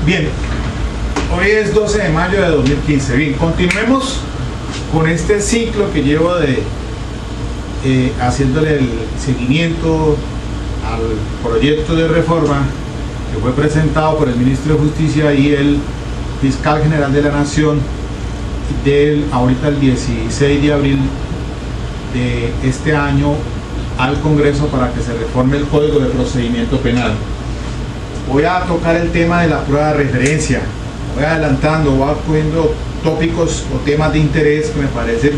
Bien, hoy es 12 de mayo de 2015. Bien, continuemos con este ciclo que llevo de haciéndole el seguimiento al proyecto de reforma que fue presentado por el ministro de Justicia y el fiscal general de la Nación ahorita el 16 de abril de este año al Congreso para que se reforme el Código de Procedimiento Penal. Voy a tocar el tema de la prueba de referencia, voy adelantando, voy poniendo tópicos o temas de interés que me parecen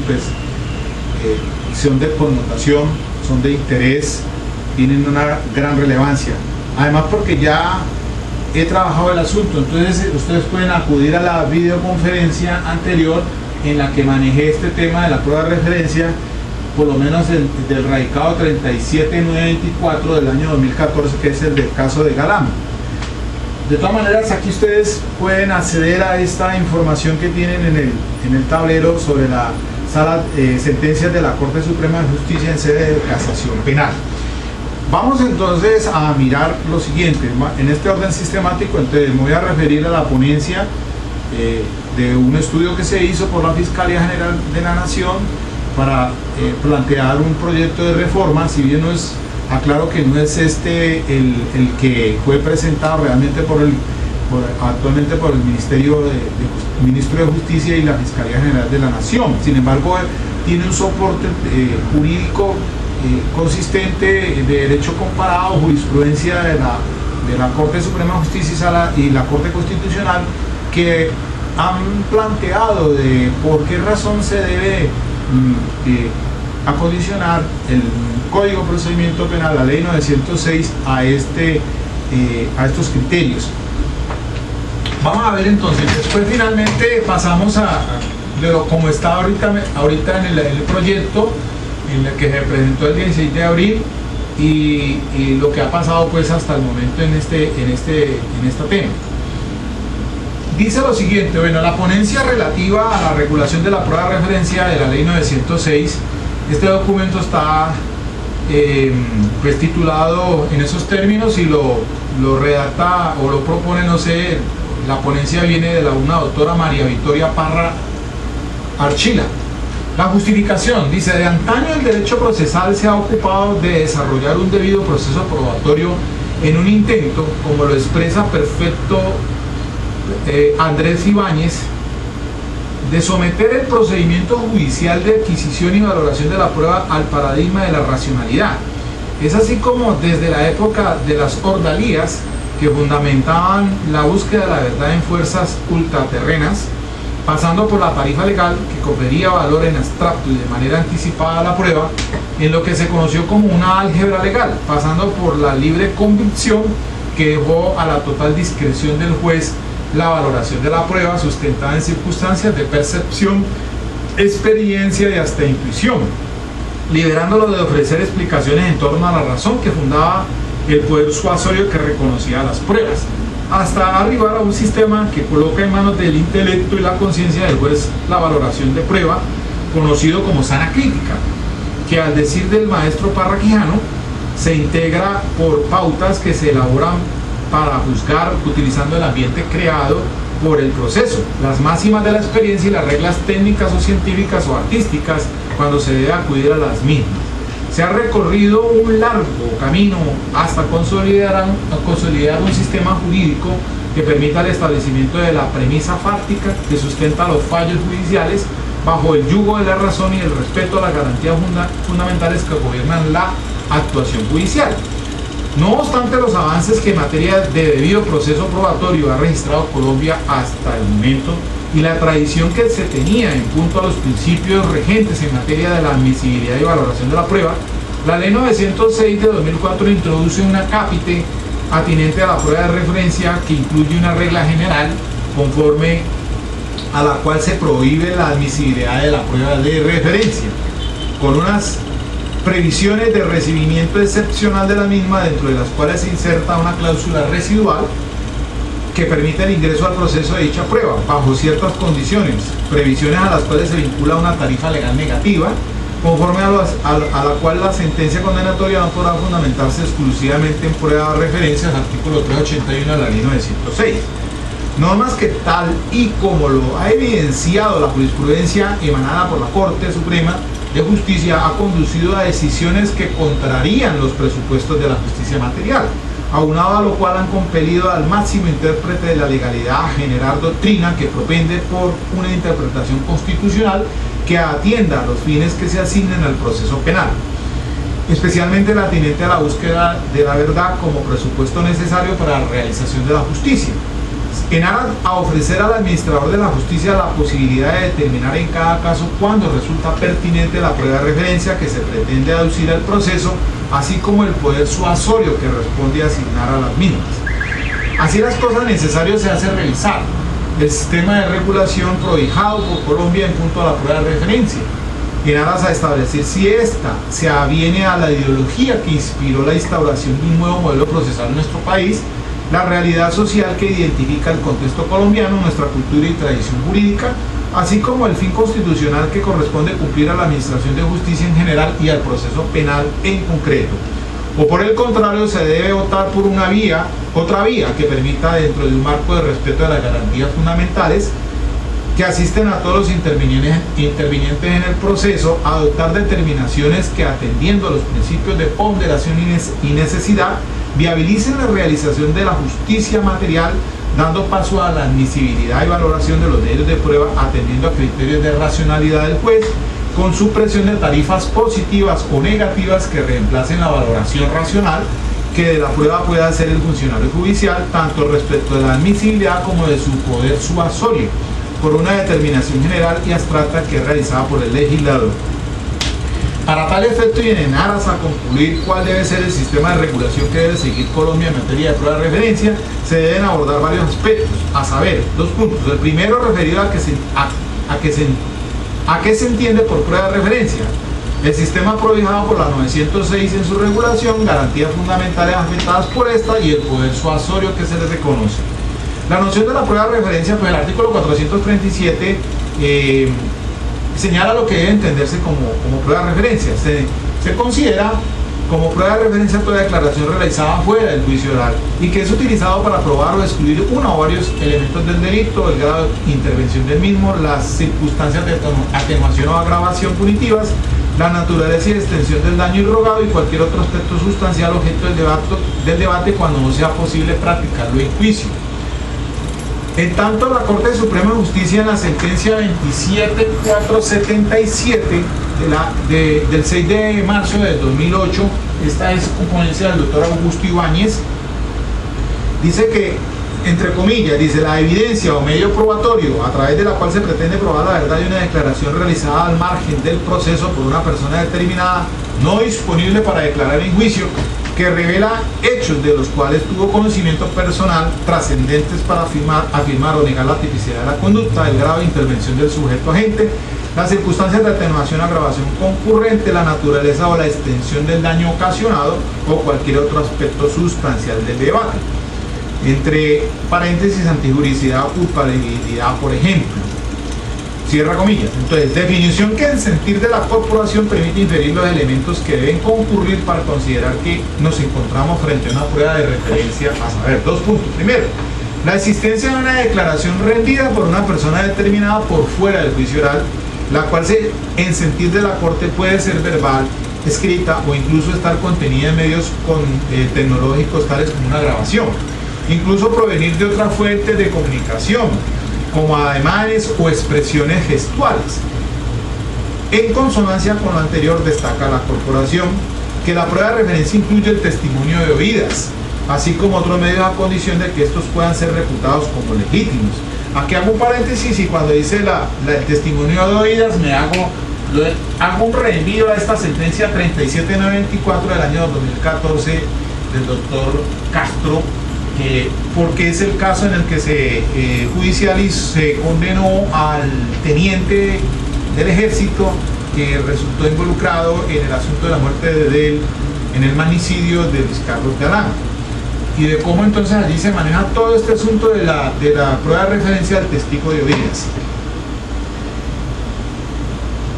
son de connotación, son de interés, tienen una gran relevancia. Además porque ya he trabajado el asunto, entonces ustedes pueden acudir a la videoconferencia anterior en la que manejé este tema de la prueba de referencia, por lo menos del radicado 37924 del año 2014, que es el del caso de Galán. De todas maneras, aquí ustedes pueden acceder a esta información que tienen en el tablero sobre la sala sentencias de la Corte Suprema de Justicia en sede de casación penal. Vamos entonces a mirar lo siguiente, en este orden sistemático. Entonces me voy a referir a la ponencia de un estudio que se hizo por la Fiscalía General de la Nación para plantear un proyecto de reforma, si bien aclaro que no es este el que fue presentado realmente actualmente por el Ministro de Justicia y la Fiscalía General de la Nación. Sin embargo, tiene un soporte jurídico consistente de derecho comparado, jurisprudencia de la Corte Suprema de Justicia y la Corte Constitucional, que han planteado de por qué razón se debe acondicionar el Código de Procedimiento Penal, la Ley 906, a estos criterios. Vamos a ver entonces, después finalmente pasamos como está ahorita en el proyecto, en el que se presentó el 16 de abril y lo que ha pasado pues hasta el momento en este tema. Dice lo siguiente: bueno, la ponencia relativa a la regulación de la prueba de referencia de la Ley 906, este documento está pues titulado en esos términos y lo redacta o lo propone, no sé, la ponencia viene de una doctora María Victoria Parra Archila. La justificación dice: de antaño el derecho procesal se ha ocupado de desarrollar un debido proceso probatorio en un intento, como lo expresa perfecto Andrés Ibáñez, de someter el procedimiento judicial de adquisición y valoración de la prueba al paradigma de la racionalidad. Es así como desde la época de las ordalías, que fundamentaban la búsqueda de la verdad en fuerzas ultraterrenas, pasando por la tarifa legal, que confería valor en abstracto y de manera anticipada a la prueba, en lo que se conoció como una álgebra legal, pasando por la libre convicción, que dejó a la total discreción del juez la valoración de la prueba, sustentada en circunstancias de percepción, experiencia y hasta intuición, liberándolo de ofrecer explicaciones en torno a la razón que fundaba el poder suasorio que reconocía las pruebas, hasta arribar a un sistema que coloca en manos del intelecto y la conciencia del juez la valoración de prueba, conocido como sana crítica, que al decir del maestro Parra Quijano, se integra por pautas que se elaboran para juzgar utilizando el ambiente creado por el proceso, las máximas de la experiencia y las reglas técnicas o científicas o artísticas cuando se debe acudir a las mismas. Se ha recorrido un largo camino hasta consolidar un sistema jurídico que permita el establecimiento de la premisa fáctica que sustenta los fallos judiciales bajo el yugo de la razón y el respeto a las garantías fundamentales que gobiernan la actuación judicial. No obstante los avances que en materia de debido proceso probatorio ha registrado Colombia hasta el momento y la tradición que se tenía en punto a los principios regentes en materia de la admisibilidad y valoración de la prueba, la Ley 906 de 2004 introduce un acápite atinente a la prueba de referencia que incluye una regla general conforme a la cual se prohíbe la admisibilidad de la prueba de referencia, con unas previsiones de recibimiento excepcional de la misma, dentro de las cuales se inserta una cláusula residual que permite el ingreso al proceso de dicha prueba bajo ciertas condiciones, previsiones a las cuales se vincula una tarifa legal negativa, conforme a la cual la sentencia condenatoria no podrá fundamentarse exclusivamente en prueba de referencia, artículo 381 de la Ley 906. Normas que, tal y como lo ha evidenciado la jurisprudencia emanada por la Corte Suprema de Justicia, ha conducido a decisiones que contrarían los presupuestos de la justicia material, aunado a lo cual han compelido al máximo intérprete de la legalidad a generar doctrina que propende por una interpretación constitucional que atienda a los fines que se asignen al proceso penal, especialmente la atinente a la búsqueda de la verdad como presupuesto necesario para la realización de la justicia, en aras a ofrecer al administrador de la justicia la posibilidad de determinar en cada caso cuándo resulta pertinente la prueba de referencia que se pretende aducir al proceso, así como el poder suasorio que responde a asignar a las mismas. Así las cosas, necesario se hace revisar el sistema de regulación prohijado por Colombia en punto a la prueba de referencia, en aras a establecer si ésta se aviene a la ideología que inspiró la instauración de un nuevo modelo procesal en nuestro país, la realidad social que identifica el contexto colombiano, nuestra cultura y tradición jurídica, así como el fin constitucional que corresponde cumplir a la administración de justicia en general y al proceso penal en concreto. O por el contrario, se debe optar por otra vía que permita, dentro de un marco de respeto de las garantías fundamentales que asisten a todos los intervinientes en el proceso, adoptar determinaciones que, atendiendo a los principios de ponderación y necesidad, viabilicen la realización de la justicia material, dando paso a la admisibilidad y valoración de los medios de prueba, atendiendo a criterios de racionalidad del juez, con supresión de tarifas positivas o negativas que reemplacen la valoración racional que de la prueba puede hacer el funcionario judicial, tanto respecto de la admisibilidad como de su poder suasorio, por una determinación general y abstracta que es realizada por el legislador. Para tal efecto, y en aras a concluir cuál debe ser el sistema de regulación que debe seguir Colombia en materia de prueba de referencia, se deben abordar varios aspectos, a saber, 2 puntos. El primero, referido a qué se entiende por prueba de referencia. El sistema prohijado por la 906 en su regulación, garantías fundamentales afectadas por esta y el poder suasorio que se les reconoce. La noción de la prueba de referencia, pues el artículo 437 señala lo que debe entenderse como prueba de referencia. Se considera como prueba de referencia toda declaración realizada fuera del juicio oral y que es utilizado para probar o excluir uno o varios elementos del delito, el grado de intervención del mismo, las circunstancias de atenuación o agravación punitivas, la naturaleza y extensión del daño irrogado y cualquier otro aspecto sustancial objeto del debate cuando no sea posible practicarlo en juicio. En tanto, la Corte Suprema de Justicia, en la sentencia 27477 del 6 de marzo de 2008, esta es componencia del doctor Augusto Ibáñez, dice que, entre comillas, dice: la evidencia o medio probatorio a través de la cual se pretende probar la verdad de una declaración realizada al margen del proceso por una persona determinada no disponible para declarar en juicio, que revela hechos de los cuales tuvo conocimiento personal trascendentes para afirmar o negar la tipicidad de la conducta, el grado de intervención del sujeto agente, las circunstancias de atenuación, agravación concurrente, la naturaleza o la extensión del daño ocasionado o cualquier otro aspecto sustancial del debate. Entre paréntesis, antijuricidad o culpabilidad, por ejemplo. Cierra comillas. Entonces, definición que el sentir de la corporación permite inferir los elementos que deben concurrir para considerar que nos encontramos frente a una prueba de referencia, a saber, 2 puntos. Primero, la existencia de una declaración rendida por una persona determinada por fuera del juicio oral, la cual en sentir de la Corte puede ser verbal, escrita o incluso estar contenida en medios tecnológicos tales como una grabación, incluso provenir de otra fuente de comunicación, como ademanes o expresiones gestuales. En consonancia con lo anterior, destaca la corporación que la prueba de referencia incluye el testimonio de oídas, así como otros medios a condición de que estos puedan ser reputados como legítimos. Aquí hago un paréntesis y cuando dice el testimonio de oídas hago un reenvío a esta sentencia 37924 del año 2014 del doctor Castro, porque es el caso en el que se condenó al teniente del ejército que resultó involucrado en el asunto de la muerte de él en el magnicidio de Luis Carlos Galán, y de cómo entonces allí se maneja todo este asunto de la prueba de referencia del testigo de oídas.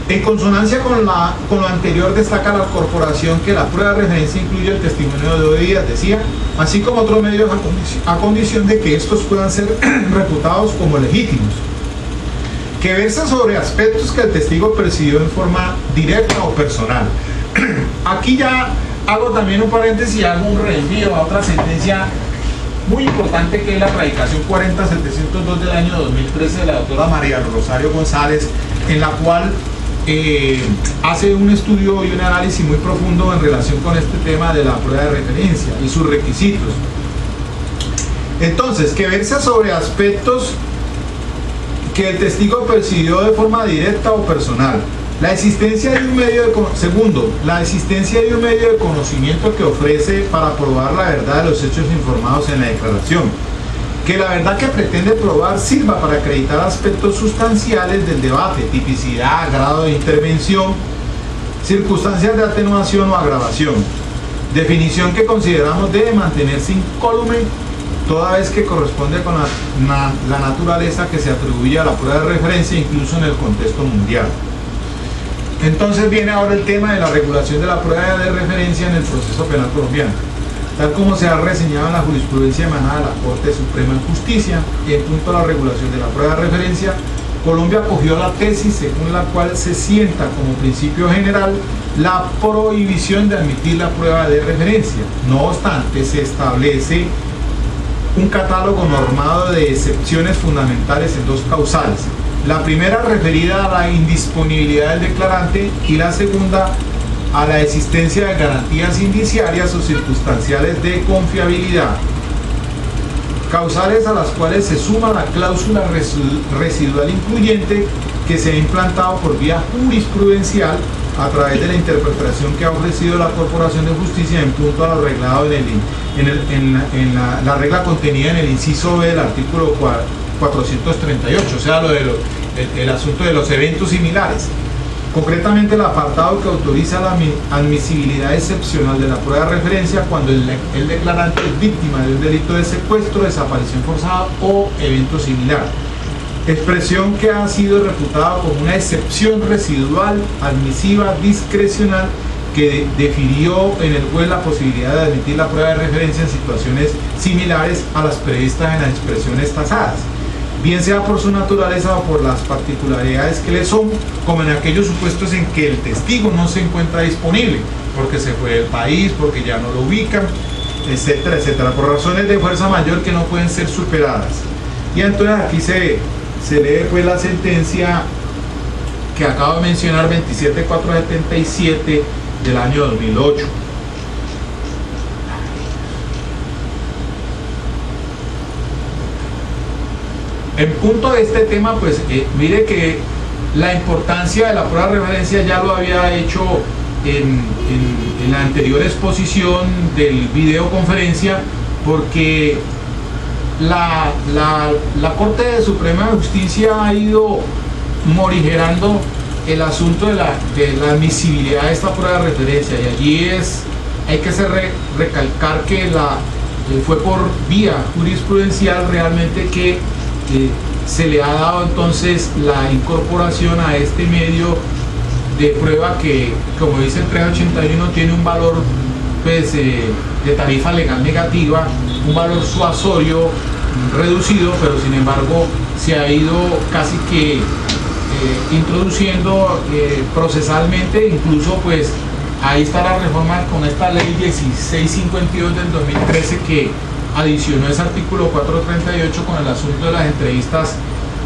En consonancia con lo anterior, destaca la corporación que la prueba de referencia incluye el testimonio de Díaz, decía, así como otros medios a condición de que estos puedan ser reputados como legítimos, que versa sobre aspectos que el testigo percibió en forma directa o personal. Aquí ya hago también un paréntesis y hago un reenvío a otra sentencia muy importante, que es la radicación 40.702 del año 2013 de la doctora María Rosario González, en la cual hace un estudio y un análisis muy profundo en relación con este tema de la prueba de referencia y sus requisitos. Entonces, que versa sobre aspectos que el testigo percibió de forma directa o personal. La existencia de un medio de la existencia de un medio de conocimiento que ofrece para probar la verdad de los hechos informados en la declaración. Que la verdad que pretende probar sirva para acreditar aspectos sustanciales del debate, tipicidad, grado de intervención, circunstancias de atenuación o agravación. Definición que consideramos debe mantenerse incólume toda vez que corresponde con la naturaleza que se atribuye a la prueba de referencia, incluso en el contexto mundial. Entonces viene ahora el tema de la regulación de la prueba de referencia en el proceso penal colombiano. Tal como se ha reseñado en la jurisprudencia emanada de la Corte Suprema de Justicia, y en punto a la regulación de la prueba de referencia, Colombia acogió la tesis según la cual se sienta como principio general la prohibición de admitir la prueba de referencia. No obstante, se establece un catálogo normado de excepciones fundamentales en dos causales. La primera referida a la indisponibilidad del declarante y la segunda a la existencia de garantías indiciarias o circunstanciales de confiabilidad, causales a las cuales se suma la cláusula residual incluyente que se ha implantado por vía jurisprudencial a través de la interpretación que ha ofrecido la Corporación de Justicia en punto a lo arreglado en la regla contenida en el inciso B del artículo 438, o sea, el asunto de los eventos similares. Concretamente, el apartado que autoriza la admisibilidad excepcional de la prueba de referencia cuando el declarante es víctima de un delito de secuestro, desaparición forzada o evento similar. Expresión que ha sido reputada como una excepción residual, admisiva, discrecional, que definió en el juez la posibilidad de admitir la prueba de referencia en situaciones similares a las previstas en las expresiones tasadas, bien sea por su naturaleza o por las particularidades que le son, como en aquellos supuestos en que el testigo no se encuentra disponible, porque se fue del país, porque ya no lo ubican, etcétera, etcétera, por razones de fuerza mayor que no pueden ser superadas. Y entonces aquí se lee pues la sentencia que acabo de mencionar, 27477 del año 2008. En punto de este tema, pues mire que la importancia de la prueba de referencia ya lo había hecho en la anterior exposición del videoconferencia, porque la Corte Suprema de Justicia ha ido morigerando el asunto de la admisibilidad de esta prueba de referencia, y allí hay que recalcar que fue por vía jurisprudencial realmente que se le ha dado entonces la incorporación a este medio de prueba que, como dice el 381, tiene un valor pues, de tarifa legal negativa, un valor suasorio reducido, pero sin embargo se ha ido casi que introduciendo procesalmente. Incluso pues ahí está la reforma con esta ley 1652 del 2013 que adicionó ese artículo 438 con el asunto de las entrevistas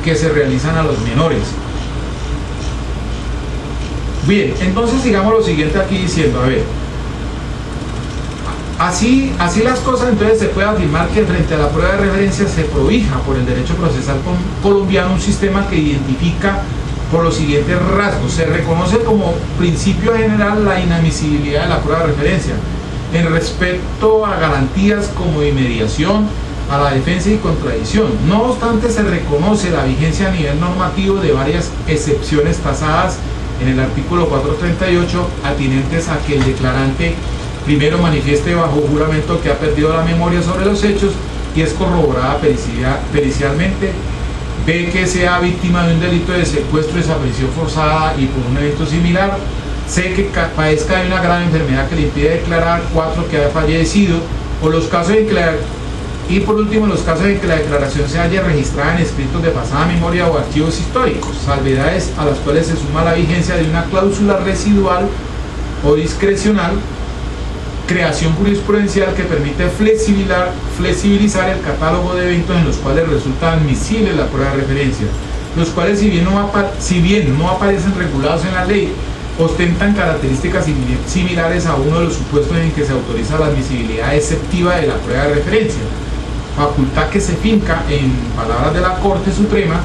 que se realizan a los menores. Bien, entonces sigamos lo siguiente aquí diciendo, a ver, así las cosas, entonces se puede afirmar que frente a la prueba de referencia se provija por el derecho procesal colombiano un sistema que identifica por los siguientes rasgos. Se reconoce como principio general la inadmisibilidad de la prueba de referencia en respecto a garantías como inmediación, a la defensa y contradicción. No obstante, se reconoce la vigencia a nivel normativo de varias excepciones tasadas en el artículo 438, atinentes a que el declarante primero manifieste bajo juramento que ha perdido la memoria sobre los hechos y es corroborada pericialmente ve que sea víctima de un delito de secuestro, desaparición forzada y por un evento similar, C, que padezca de una grave enfermedad que le impide declarar, 4, que haya fallecido, o los casos en que y por último, los casos en que la declaración se haya registrada en escritos de pasada memoria o archivos históricos, salvedades a las cuales se suma la vigencia de una cláusula residual o discrecional, creación jurisprudencial que permite flexibilizar el catálogo de eventos en los cuales resulta admisible la prueba de referencia, los cuales si bien no aparecen regulados en la ley, ostentan características similares a uno de los supuestos en que se autoriza la admisibilidad exceptiva de la prueba de referencia, facultad que se finca, en palabras de la Corte Suprema,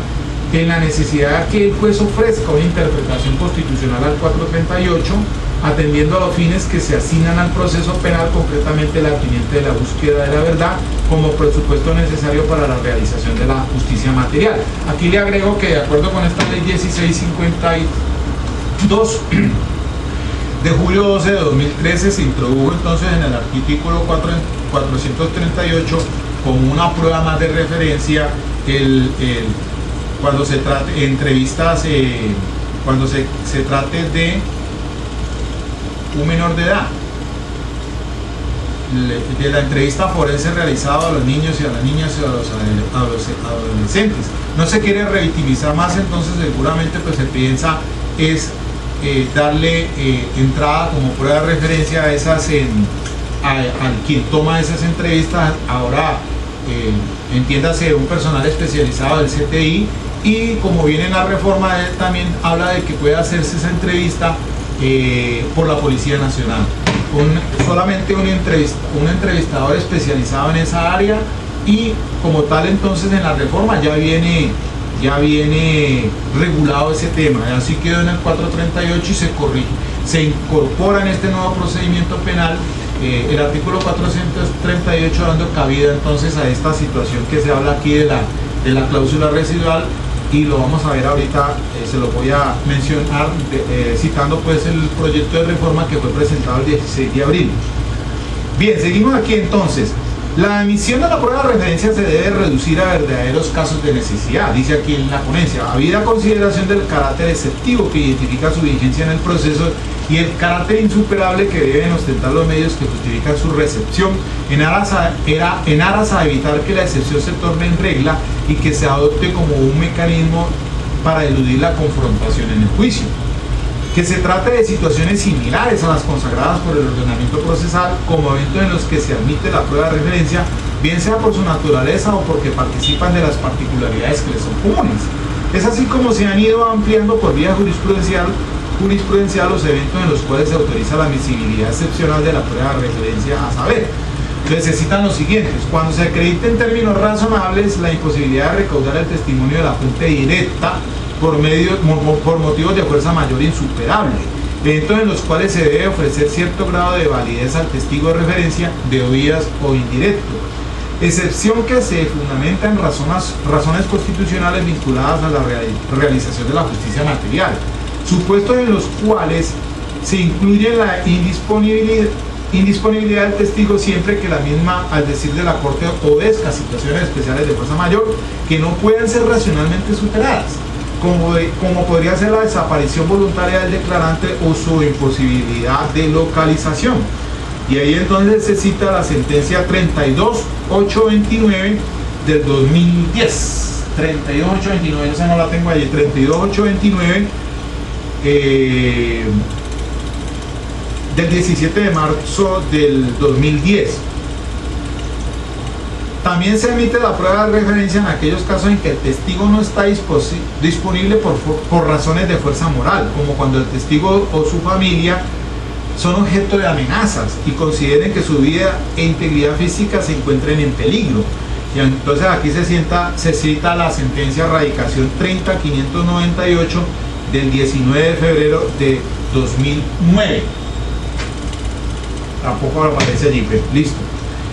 en la necesidad de que el juez ofrezca una interpretación constitucional al 438, atendiendo a los fines que se asignan al proceso penal, concretamente la teniente de la búsqueda de la verdad, como presupuesto necesario para la realización de la justicia material. Aquí le agrego que de acuerdo con esta ley 1652 de julio 12 de 2013 se introdujo entonces en el artículo 438 como una prueba más de referencia cuando se trate entrevistas, cuando se trate de un menor de edad, de la entrevista forense realizada a los niños y a las niñas y a los adolescentes. No se quiere revictimizar más, entonces seguramente pues se piensa es darle entrada como prueba de referencia a esas al quien toma esas entrevistas. Ahora entiéndase un personal especializado del CTI, y como viene en la reforma, él también habla de que puede hacerse esa entrevista por la Policía Nacional, solamente un entrevistador especializado en esa área, y como tal entonces en la reforma ya viene regulado ese tema. Así quedó en el 438 y se corrige, se incorpora en este nuevo procedimiento penal el artículo 438, dando cabida entonces a esta situación que se habla aquí de la cláusula residual, y lo vamos a ver ahorita, se lo voy a mencionar citando pues el proyecto de reforma que fue presentado el 16 de abril. Bien, seguimos aquí entonces. La emisión de la prueba de referencia se debe reducir a verdaderos casos de necesidad, dice aquí en la ponencia, habida consideración del carácter exceptivo que identifica su vigencia en el proceso y el carácter insuperable que deben ostentar los medios que justifican su recepción, en aras a evitar que la excepción se torne en regla y que se adopte como un mecanismo para eludir la confrontación en el juicio. Que se trate de situaciones similares a las consagradas por el ordenamiento procesal como eventos en los que se admite la prueba de referencia, bien sea por su naturaleza o porque participan de las particularidades que les son comunes. Es así como se han ido ampliando por vía jurisprudencial los eventos en los cuales se autoriza la admisibilidad excepcional de la prueba de referencia, a saber, necesitan los siguientes: cuando se acredite en términos razonables la imposibilidad de recaudar el testimonio de la fuente directa por motivos de fuerza mayor insuperable, eventos en los cuales se debe ofrecer cierto grado de validez al testigo de referencia, de oídas o indirecto, excepción que se fundamenta en razones constitucionales vinculadas a la realización de la justicia material, supuestos en los cuales se incluye la indisponibilidad del testigo siempre que la misma, al decir de la Corte, obedezca situaciones especiales de fuerza mayor que no puedan ser racionalmente superadas, como podría ser la desaparición voluntaria del declarante o su imposibilidad de localización. Y ahí entonces se cita la sentencia 32829 del 2010. 32829, esa no la tengo allí, 32829 del 17 de marzo del 2010. También se emite la prueba de referencia en aquellos casos en que el testigo no está disponible por razones de fuerza moral, como cuando el testigo o su familia son objeto de amenazas y consideren que su vida e integridad física se encuentren en peligro. Y entonces aquí se cita la sentencia radicación 30598 del 19 de febrero de 2009. Tampoco aparece allí, pero listo.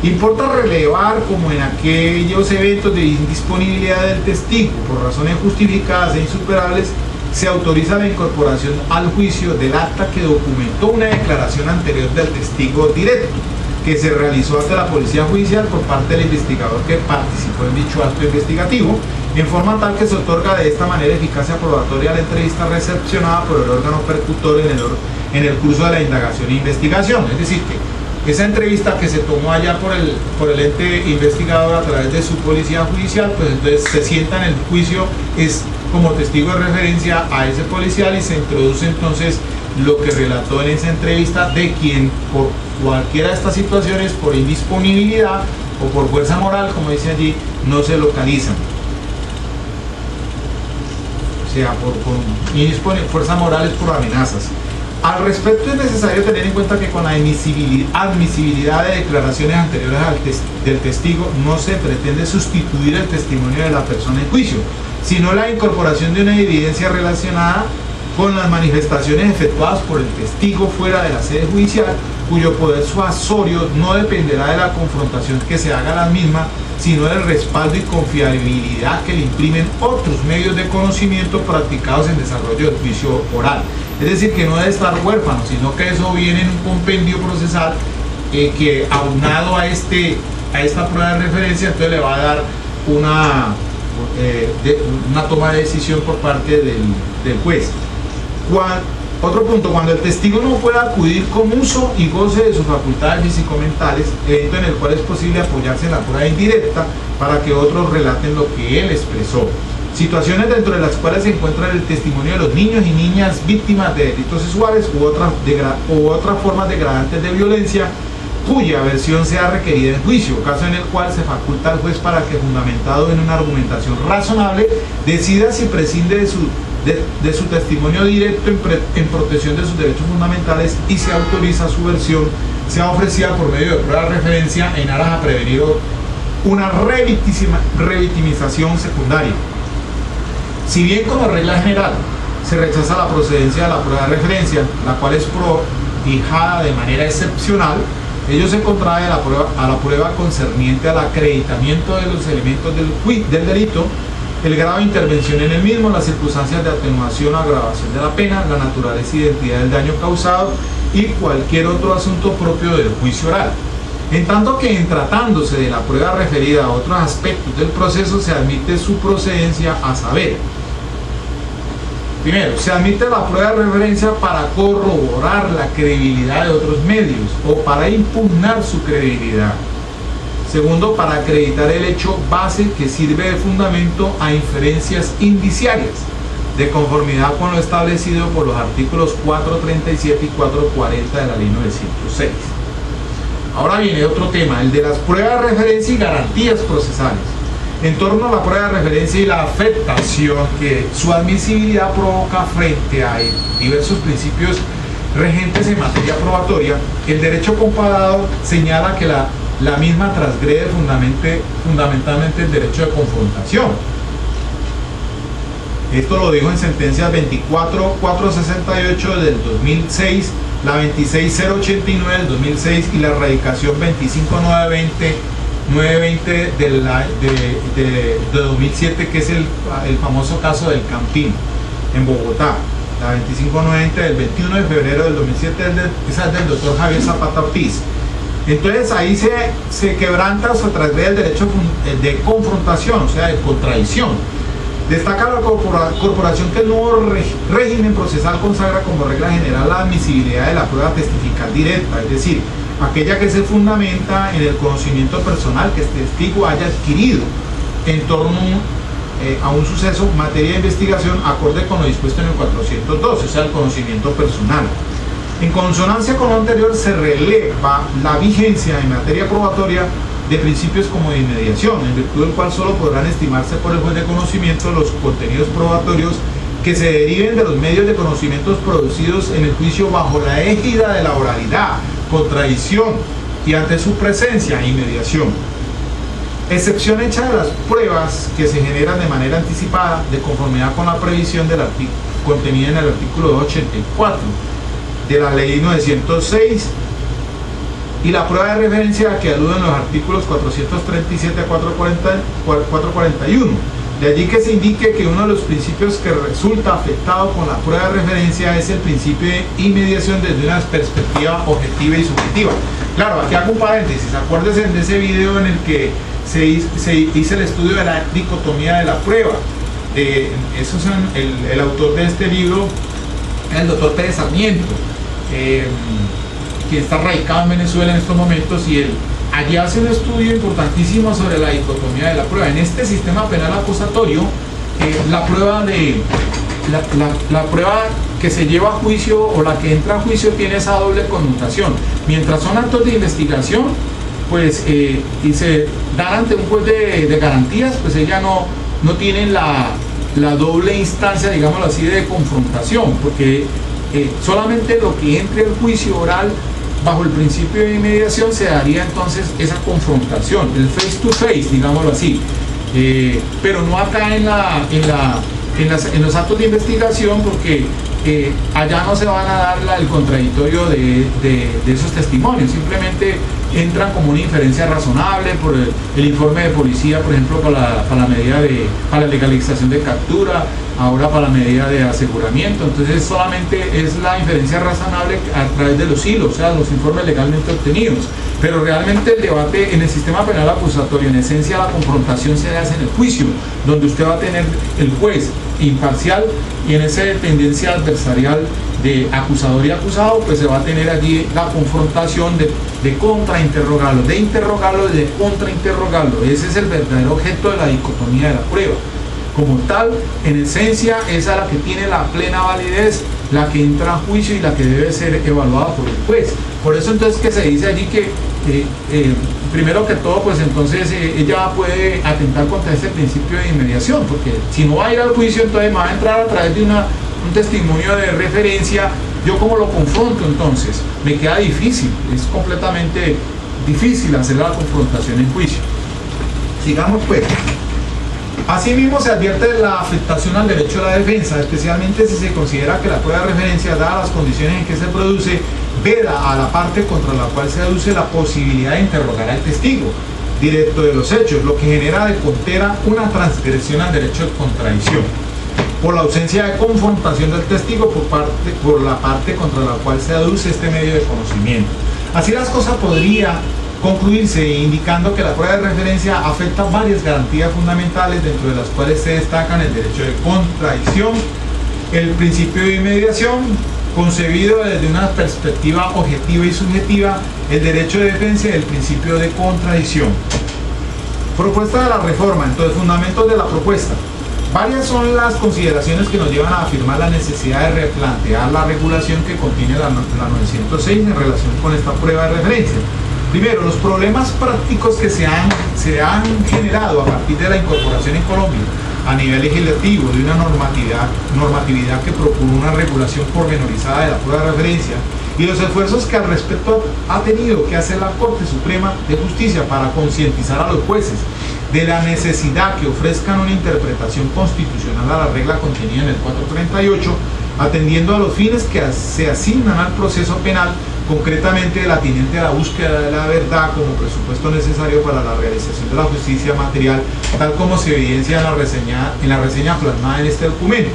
Importa relevar, como en aquellos eventos de indisponibilidad del testigo por razones justificadas e insuperables, se autoriza la incorporación al juicio del acta que documentó una declaración anterior del testigo directo que se realizó ante la Policía Judicial por parte del investigador que participó en dicho acto investigativo, en forma tal que se otorga de esta manera eficacia probatoria a la entrevista recepcionada por el órgano percutor en el curso de la indagación e investigación. Es decir, que esa entrevista que se tomó allá por el ente investigador a través de su policía judicial, pues entonces se sienta en el juicio, es como testigo de referencia a ese policial y se introduce entonces lo que relató en esa entrevista de quien por cualquiera de estas situaciones, por indisponibilidad o por fuerza moral, como dice allí, no se localizan. O sea, por fuerza moral es por amenazas. Al respecto es necesario tener en cuenta que con la admisibilidad de declaraciones anteriores del testigo no se pretende sustituir el testimonio de la persona en juicio, sino la incorporación de una evidencia relacionada con las manifestaciones efectuadas por el testigo fuera de la sede judicial, cuyo poder suasorio no dependerá de la confrontación que se haga a la misma, sino del respaldo y confiabilidad que le imprimen otros medios de conocimiento practicados en desarrollo del juicio oral. Es decir, que no debe estar huérfano, sino que eso viene en un compendio procesal que aunado a esta prueba de referencia, entonces le va a dar una toma de decisión por parte del juez. Otro punto, cuando el testigo no pueda acudir con uso y goce de sus facultades físico-mentales, evento en el cual es posible apoyarse en la prueba indirecta para que otros relaten lo que él expresó. Situaciones dentro de las cuales se encuentra el testimonio de los niños y niñas víctimas de delitos sexuales u otras formas degradantes de violencia cuya versión sea requerida en juicio, caso en el cual se faculta al juez para que, fundamentado en una argumentación razonable, decida si prescinde de su testimonio directo en protección de sus derechos fundamentales y se autoriza su versión sea ofrecida por medio de prueba de referencia en aras a prevenir una revictimización secundaria. Si bien como regla general se rechaza la procedencia de la prueba de referencia, la cual es prohijada de manera excepcional, ello se contrae a la prueba concerniente al acreditamiento de los elementos del delito, el grado de intervención en el mismo, las circunstancias de atenuación o agravación de la pena, la naturaleza y identidad del daño causado y cualquier otro asunto propio del juicio oral. En tanto que en tratándose de la prueba referida a otros aspectos del proceso se admite su procedencia, a saber: primero, se admite la prueba de referencia para corroborar la credibilidad de otros medios o para impugnar su credibilidad. Segundo, para acreditar el hecho base que sirve de fundamento a inferencias indiciarias, de conformidad con lo establecido por los artículos 437 y 440 de la Ley 906. Ahora viene otro tema, el de las pruebas de referencia y garantías procesales. En torno a la prueba de referencia y la afectación que su admisibilidad provoca frente a diversos principios regentes en materia probatoria, el derecho comparado señala que la misma transgrede fundamentalmente el derecho de confrontación. Esto lo dijo en sentencias 24.468 del 2006, la 26.089 del 2006 y la erradicación 25.920 de 2007, que es el famoso caso del Campín en Bogotá. La 25.920 del 21 de febrero del 2007 esa es del doctor Javier Zapata Ortiz. Entonces ahí se quebranta o se transgrede el derecho de confrontación, o sea, de contradicción. Destaca la corporación que el nuevo régimen procesal consagra como regla general la admisibilidad de la prueba testifical directa, es decir, aquella que se fundamenta en el conocimiento personal que el testigo haya adquirido en torno a un suceso, materia de investigación, acorde con lo dispuesto en el 412, o sea, el conocimiento personal. En consonancia con lo anterior, se releva la vigencia en materia probatoria de principios como de inmediación, en virtud del cual solo podrán estimarse por el juez de conocimiento los contenidos probatorios que se deriven de los medios de conocimientos producidos en el juicio bajo la égida de la oralidad, contradicción y ante su presencia, inmediación. Excepción hecha de las pruebas que se generan de manera anticipada, de conformidad con la previsión del contenida en el artículo 284 de la Ley 906 y la prueba de referencia que aluden los artículos 437 a 441. De allí que se indique que uno de los principios que resulta afectado con la prueba de referencia es el principio de inmediación desde una perspectiva objetiva y subjetiva. Claro, aquí hago un paréntesis, acuérdense de ese video en el que se hizo el estudio de la dicotomía de la prueba. Eso es el autor de este libro, el doctor Pérez Sarmiento, que está radicado en Venezuela en estos momentos, y él allí hace un estudio importantísimo sobre la dicotomía de la prueba. En este sistema penal acusatorio, la prueba que se lleva a juicio o la que entra a juicio tiene esa doble connotación. Mientras son actos de investigación, pues, y se dan ante un juez de garantías, pues ella no tiene la doble instancia, digámoslo así, de confrontación, porque solamente lo que entre al juicio oral bajo el principio de inmediación se daría entonces esa confrontación, el face to face, digámoslo así, pero no acá en los actos de investigación, porque allá no se van a dar el contradictorio de esos testimonios, simplemente entran como una inferencia razonable por el informe de policía, por ejemplo, para la legalización de captura, ahora para la medida de aseguramiento. Entonces solamente es la inferencia razonable a través de los hilos, o sea, los informes legalmente obtenidos. Pero realmente el debate en el sistema penal acusatorio, en esencia la confrontación se hace en el juicio, donde usted va a tener el juez imparcial, y en esa tendencia adversarial de acusador y acusado, pues se va a tener allí la confrontación de contrainterrogarlo, de interrogarlo y de contrainterrogarlo. Ese es el verdadero objeto de la dicotomía de la prueba. Como tal, en esencia, esa es la que tiene la plena validez, la que entra a juicio y la que debe ser evaluada por el juez. Por eso entonces que se dice allí que primero que todo, pues entonces ella puede atentar contra ese principio de inmediación, porque si no va a ir al juicio, entonces me va a entrar a través de un testimonio de referencia. ¿Yo cómo lo confronto entonces? Me queda difícil, es completamente difícil hacer la confrontación en juicio. Sigamos pues. Asimismo, se advierte de la afectación al derecho a la defensa, especialmente si se considera que la prueba de referencia, dadas las condiciones en que se produce, veda a la parte contra la cual se aduce la posibilidad de interrogar al testigo directo de los hechos, lo que genera de contera una transgresión al derecho de contradicción, por la ausencia de confrontación del testigo por la parte contra la cual se aduce este medio de conocimiento. Así las cosas podría concluirse indicando que la prueba de referencia afecta varias garantías fundamentales, dentro de las cuales se destacan el derecho de contradicción, el principio de inmediación, concebido desde una perspectiva objetiva y subjetiva, el derecho de defensa y el principio de contradicción. Propuesta de la reforma. Entonces, fundamentos de la propuesta. Varias son las consideraciones que nos llevan a afirmar la necesidad de replantear la regulación que contiene la 906 en relación con esta prueba de referencia. Primero, los problemas prácticos que se han generado a partir de la incorporación en Colombia a nivel legislativo de una normatividad que procura una regulación pormenorizada de la prueba de referencia, y los esfuerzos que al respecto ha tenido que hacer la Corte Suprema de Justicia para concientizar a los jueces de la necesidad que ofrezcan una interpretación constitucional a la regla contenida en el 438, atendiendo a los fines que se asignan al proceso penal, concretamente el atinente a la búsqueda de la verdad como presupuesto necesario para la realización de la justicia material, tal como se evidencia en la reseña plasmada en este documento.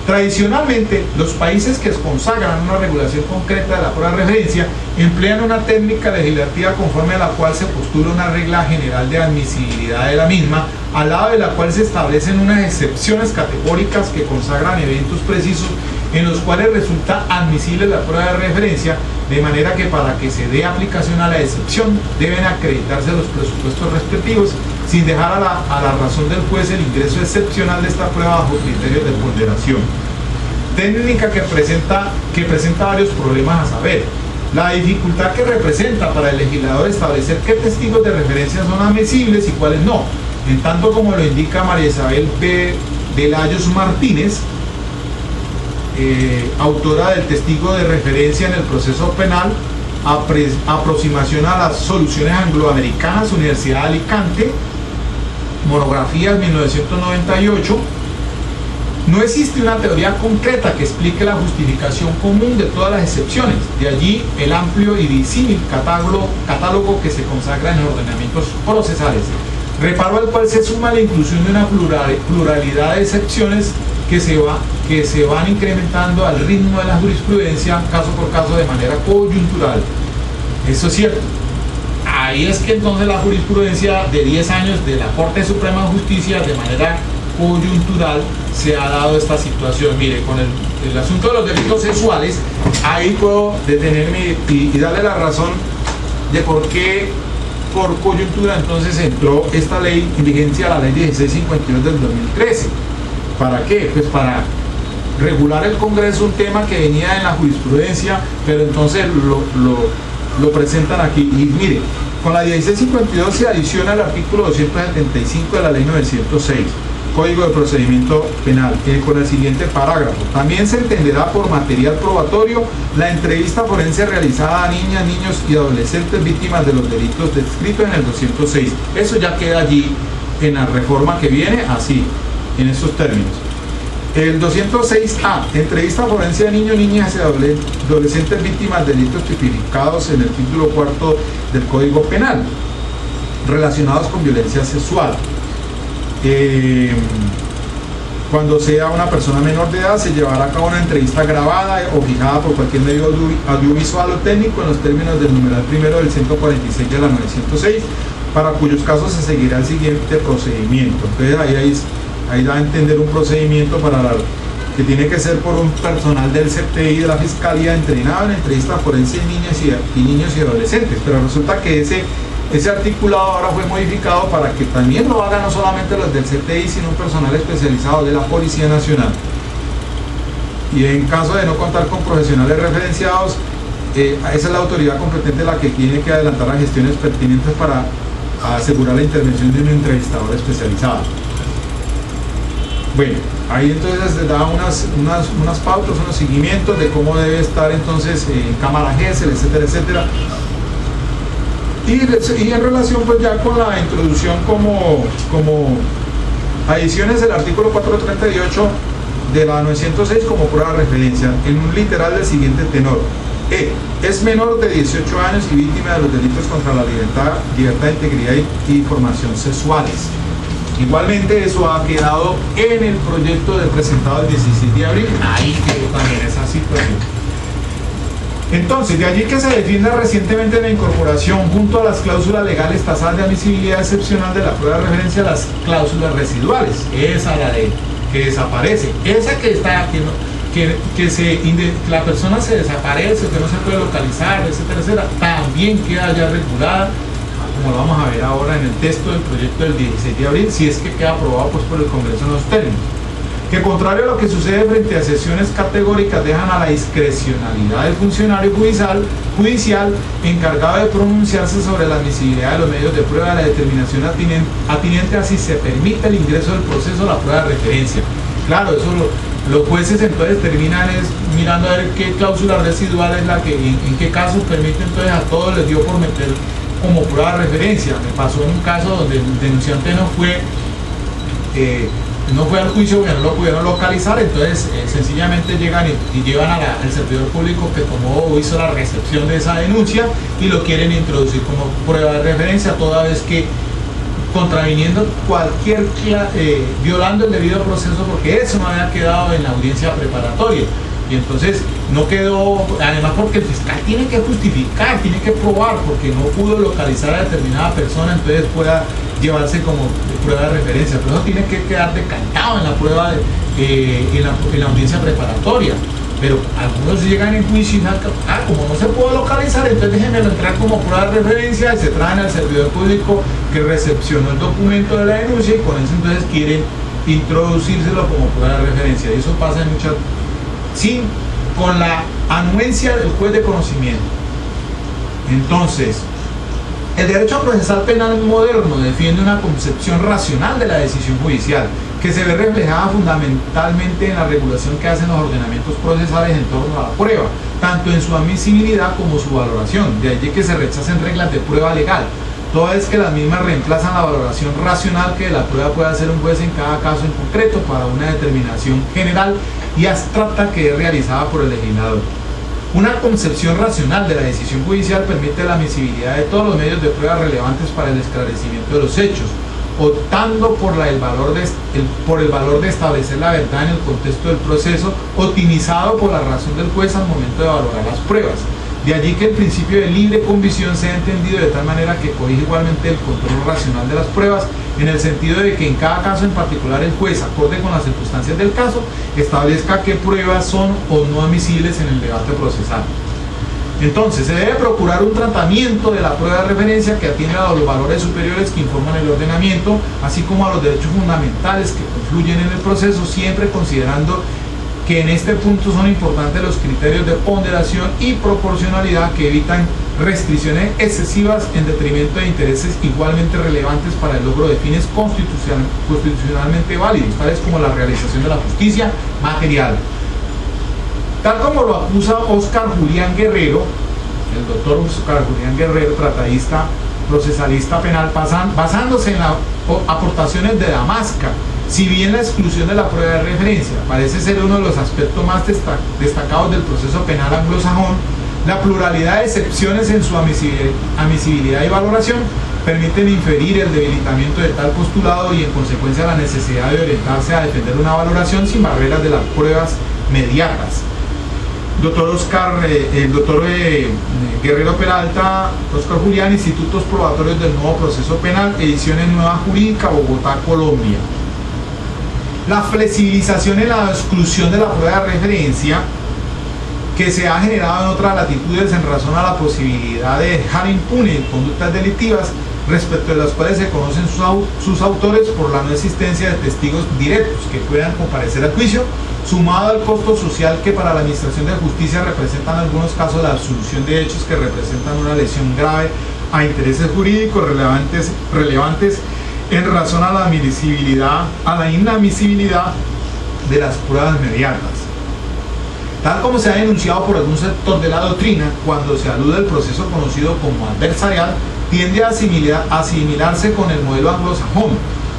Tradicionalmente, los países que consagran una regulación concreta de la prueba de referencia emplean una técnica legislativa conforme a la cual se postula una regla general de admisibilidad de la misma, al lado de la cual se establecen unas excepciones categóricas que consagran eventos precisos en los cuales resulta admisible la prueba de referencia, de manera que para que se dé aplicación a la excepción deben acreditarse los presupuestos respectivos, sin dejar a la razón del juez el ingreso excepcional de esta prueba bajo criterios de ponderación. Técnica que presenta varios problemas, a saber, la dificultad que representa para el legislador establecer qué testigos de referencia son admisibles y cuáles no, en tanto como lo indica María Isabel Velayos Martínez, autora del testigo de referencia en el proceso penal, aproximación a las soluciones angloamericanas, Universidad de Alicante, monografías 1998. No existe una teoría concreta que explique la justificación común de todas las excepciones, de allí el amplio y disímil catálogo que se consagra en los ordenamientos procesales, reparo al cual se suma la inclusión de una pluralidad de excepciones que se van incrementando al ritmo de la jurisprudencia, caso por caso, de manera coyuntural. Eso es cierto. Ahí es que entonces la jurisprudencia de 10 años de la Corte Suprema de Justicia, de manera coyuntural, se ha dado esta situación. Mire, con el asunto de los delitos sexuales, ahí puedo detenerme y darle la razón de por qué por coyuntura entonces entró esta ley en vigencia, la ley 1652 del 2013. ¿Para qué? Pues para regular el Congreso un tema que venía en la jurisprudencia, pero entonces lo presentan aquí. Y mire, con la 1652 se adiciona el artículo 275 de la ley 906, Código de Procedimiento Penal, con el siguiente parágrafo: también se entenderá por material probatorio la entrevista forense realizada a niñas, niños y adolescentes víctimas de los delitos descritos en el 206. Eso ya queda allí en la reforma que viene, así, en estos términos. El 206A, entrevista forense a niños, niñas y adolescentes víctimas de delitos tipificados en el título cuarto del Código Penal, relacionados con violencia sexual. Cuando sea una persona menor de edad, se llevará a cabo una entrevista grabada o fijada por cualquier medio audiovisual o técnico en los términos del numeral primero del 146 de la 906, para cuyos casos se seguirá el siguiente procedimiento. Entonces ahí da a entender un procedimiento que tiene que ser por un personal del CTI de la Fiscalía entrenado en entrevista forense de niños y adolescentes, pero resulta que ese articulado ahora fue modificado para que también lo hagan no solamente los del CTI, sino un personal especializado de la Policía Nacional. Y en caso de no contar con profesionales referenciados, esa es la autoridad competente la que tiene que adelantar las gestiones pertinentes para asegurar la intervención de un entrevistador especializado. Bueno, ahí entonces se da unas pautas, unos seguimientos de cómo debe estar entonces en cámara GESEL, etcétera, etcétera. Y en relación pues ya con la introducción como adiciones del artículo 438 de la 906 como prueba de referencia, en un literal del siguiente tenor: es menor de 18 años y víctima de los delitos contra la libertad, integridad y formación sexuales. Igualmente eso ha quedado en el proyecto presentado el 16 de abril, ahí quedó también esa situación. Entonces, de allí que se defienda recientemente la incorporación junto a las cláusulas legales tasadas de admisibilidad excepcional de la prueba de referencia, las cláusulas residuales. Esa la ley que desaparece, esa que está la persona se desaparece, que no se puede localizar, etcétera, etcétera, también queda ya regulada, como lo vamos a ver ahora en el texto del proyecto del 16 de abril, si es que queda aprobado pues por el Congreso en los términos. Que contrario a lo que sucede frente a sesiones categóricas, dejan a la discrecionalidad del funcionario judicial encargado de pronunciarse sobre la admisibilidad de los medios de prueba de la determinación atinente a si se permite el ingreso del proceso a la prueba de referencia. Claro, eso los jueces entonces terminan mirando a ver qué cláusula residual es la que, en qué casos permite, entonces a todos les dio por meter como prueba de referencia. Me pasó en un caso donde el denunciante no fue al juicio porque no lo pudieron localizar, entonces sencillamente llegan y llevan al servidor público que tomó o hizo la recepción de esa denuncia y lo quieren introducir como prueba de referencia, toda vez que contraviniendo violando el debido proceso, porque eso no había quedado en la audiencia preparatoria. Y entonces no quedó, además porque el fiscal tiene que justificar, tiene que probar, porque no pudo localizar a determinada persona, entonces pueda llevarse como prueba de referencia, pero eso tiene que quedar decantado en la prueba, en la audiencia preparatoria. Pero algunos llegan en juicio y como no se pudo localizar, entonces déjenmelo entrar como prueba de referencia y se traen al servidor público que recepcionó el documento de la denuncia y con eso entonces quieren introducírselo como prueba de referencia. Y eso pasa en muchas... con la anuencia del juez de conocimiento. Entonces, el derecho procesal penal moderno defiende una concepción racional de la decisión judicial que se ve reflejada fundamentalmente en la regulación que hacen los ordenamientos procesales en torno a la prueba, tanto en su admisibilidad como su valoración. De allí que se rechacen reglas de prueba legal, toda vez que las mismas reemplazan la valoración racional que de la prueba puede hacer un juez en cada caso en concreto para una determinación general y abstracta que es realizada por el legislador. Una concepción racional de la decisión judicial permite la admisibilidad de todos los medios de prueba relevantes para el esclarecimiento de los hechos, optando por el valor de establecer la verdad en el contexto del proceso, optimizado por la razón del juez al momento de valorar las pruebas. De allí que el principio de libre convicción sea entendido de tal manera que corrige igualmente el control racional de las pruebas, en el sentido de que en cada caso en particular el juez, acorde con las circunstancias del caso, establezca qué pruebas son o no admisibles en el debate procesal. Entonces, se debe procurar un tratamiento de la prueba de referencia que atienda a los valores superiores que informan el ordenamiento, así como a los derechos fundamentales que confluyen en el proceso, siempre considerando que en este punto son importantes los criterios de ponderación y proporcionalidad que evitan restricciones excesivas en detrimento de intereses igualmente relevantes para el logro de fines constitucionalmente válidos, tales como la realización de la justicia material. Tal como lo acusa Óscar Julián Guerrero, el doctor Óscar Julián Guerrero, tratadista, procesalista penal, basándose en las aportaciones de Damasca, si bien la exclusión de la prueba de referencia parece ser uno de los aspectos más destacados del proceso penal anglosajón, la pluralidad de excepciones en su admisibilidad y valoración permiten inferir el debilitamiento de tal postulado y en consecuencia la necesidad de orientarse a defender una valoración sin barreras de las pruebas mediatas. El doctor Guerrero Peralta, Óscar Julián, Institutos Probatorios del Nuevo Proceso Penal, ediciones Nueva Jurídica, Bogotá, Colombia. La flexibilización en la exclusión de la prueba de referencia que se ha generado en otras latitudes en razón a la posibilidad de dejar impune conductas delictivas respecto de las cuales se conocen sus autores por la no existencia de testigos directos que puedan comparecer al juicio, sumado al costo social que para la administración de justicia representan en algunos casos la absolución de hechos que representan una lesión grave a intereses jurídicos relevantes en razón a la inadmisibilidad de las pruebas mediatas. Tal como se ha denunciado por algún sector de la doctrina, cuando se alude al proceso conocido como adversarial, tiende a asimilarse con el modelo anglosajón.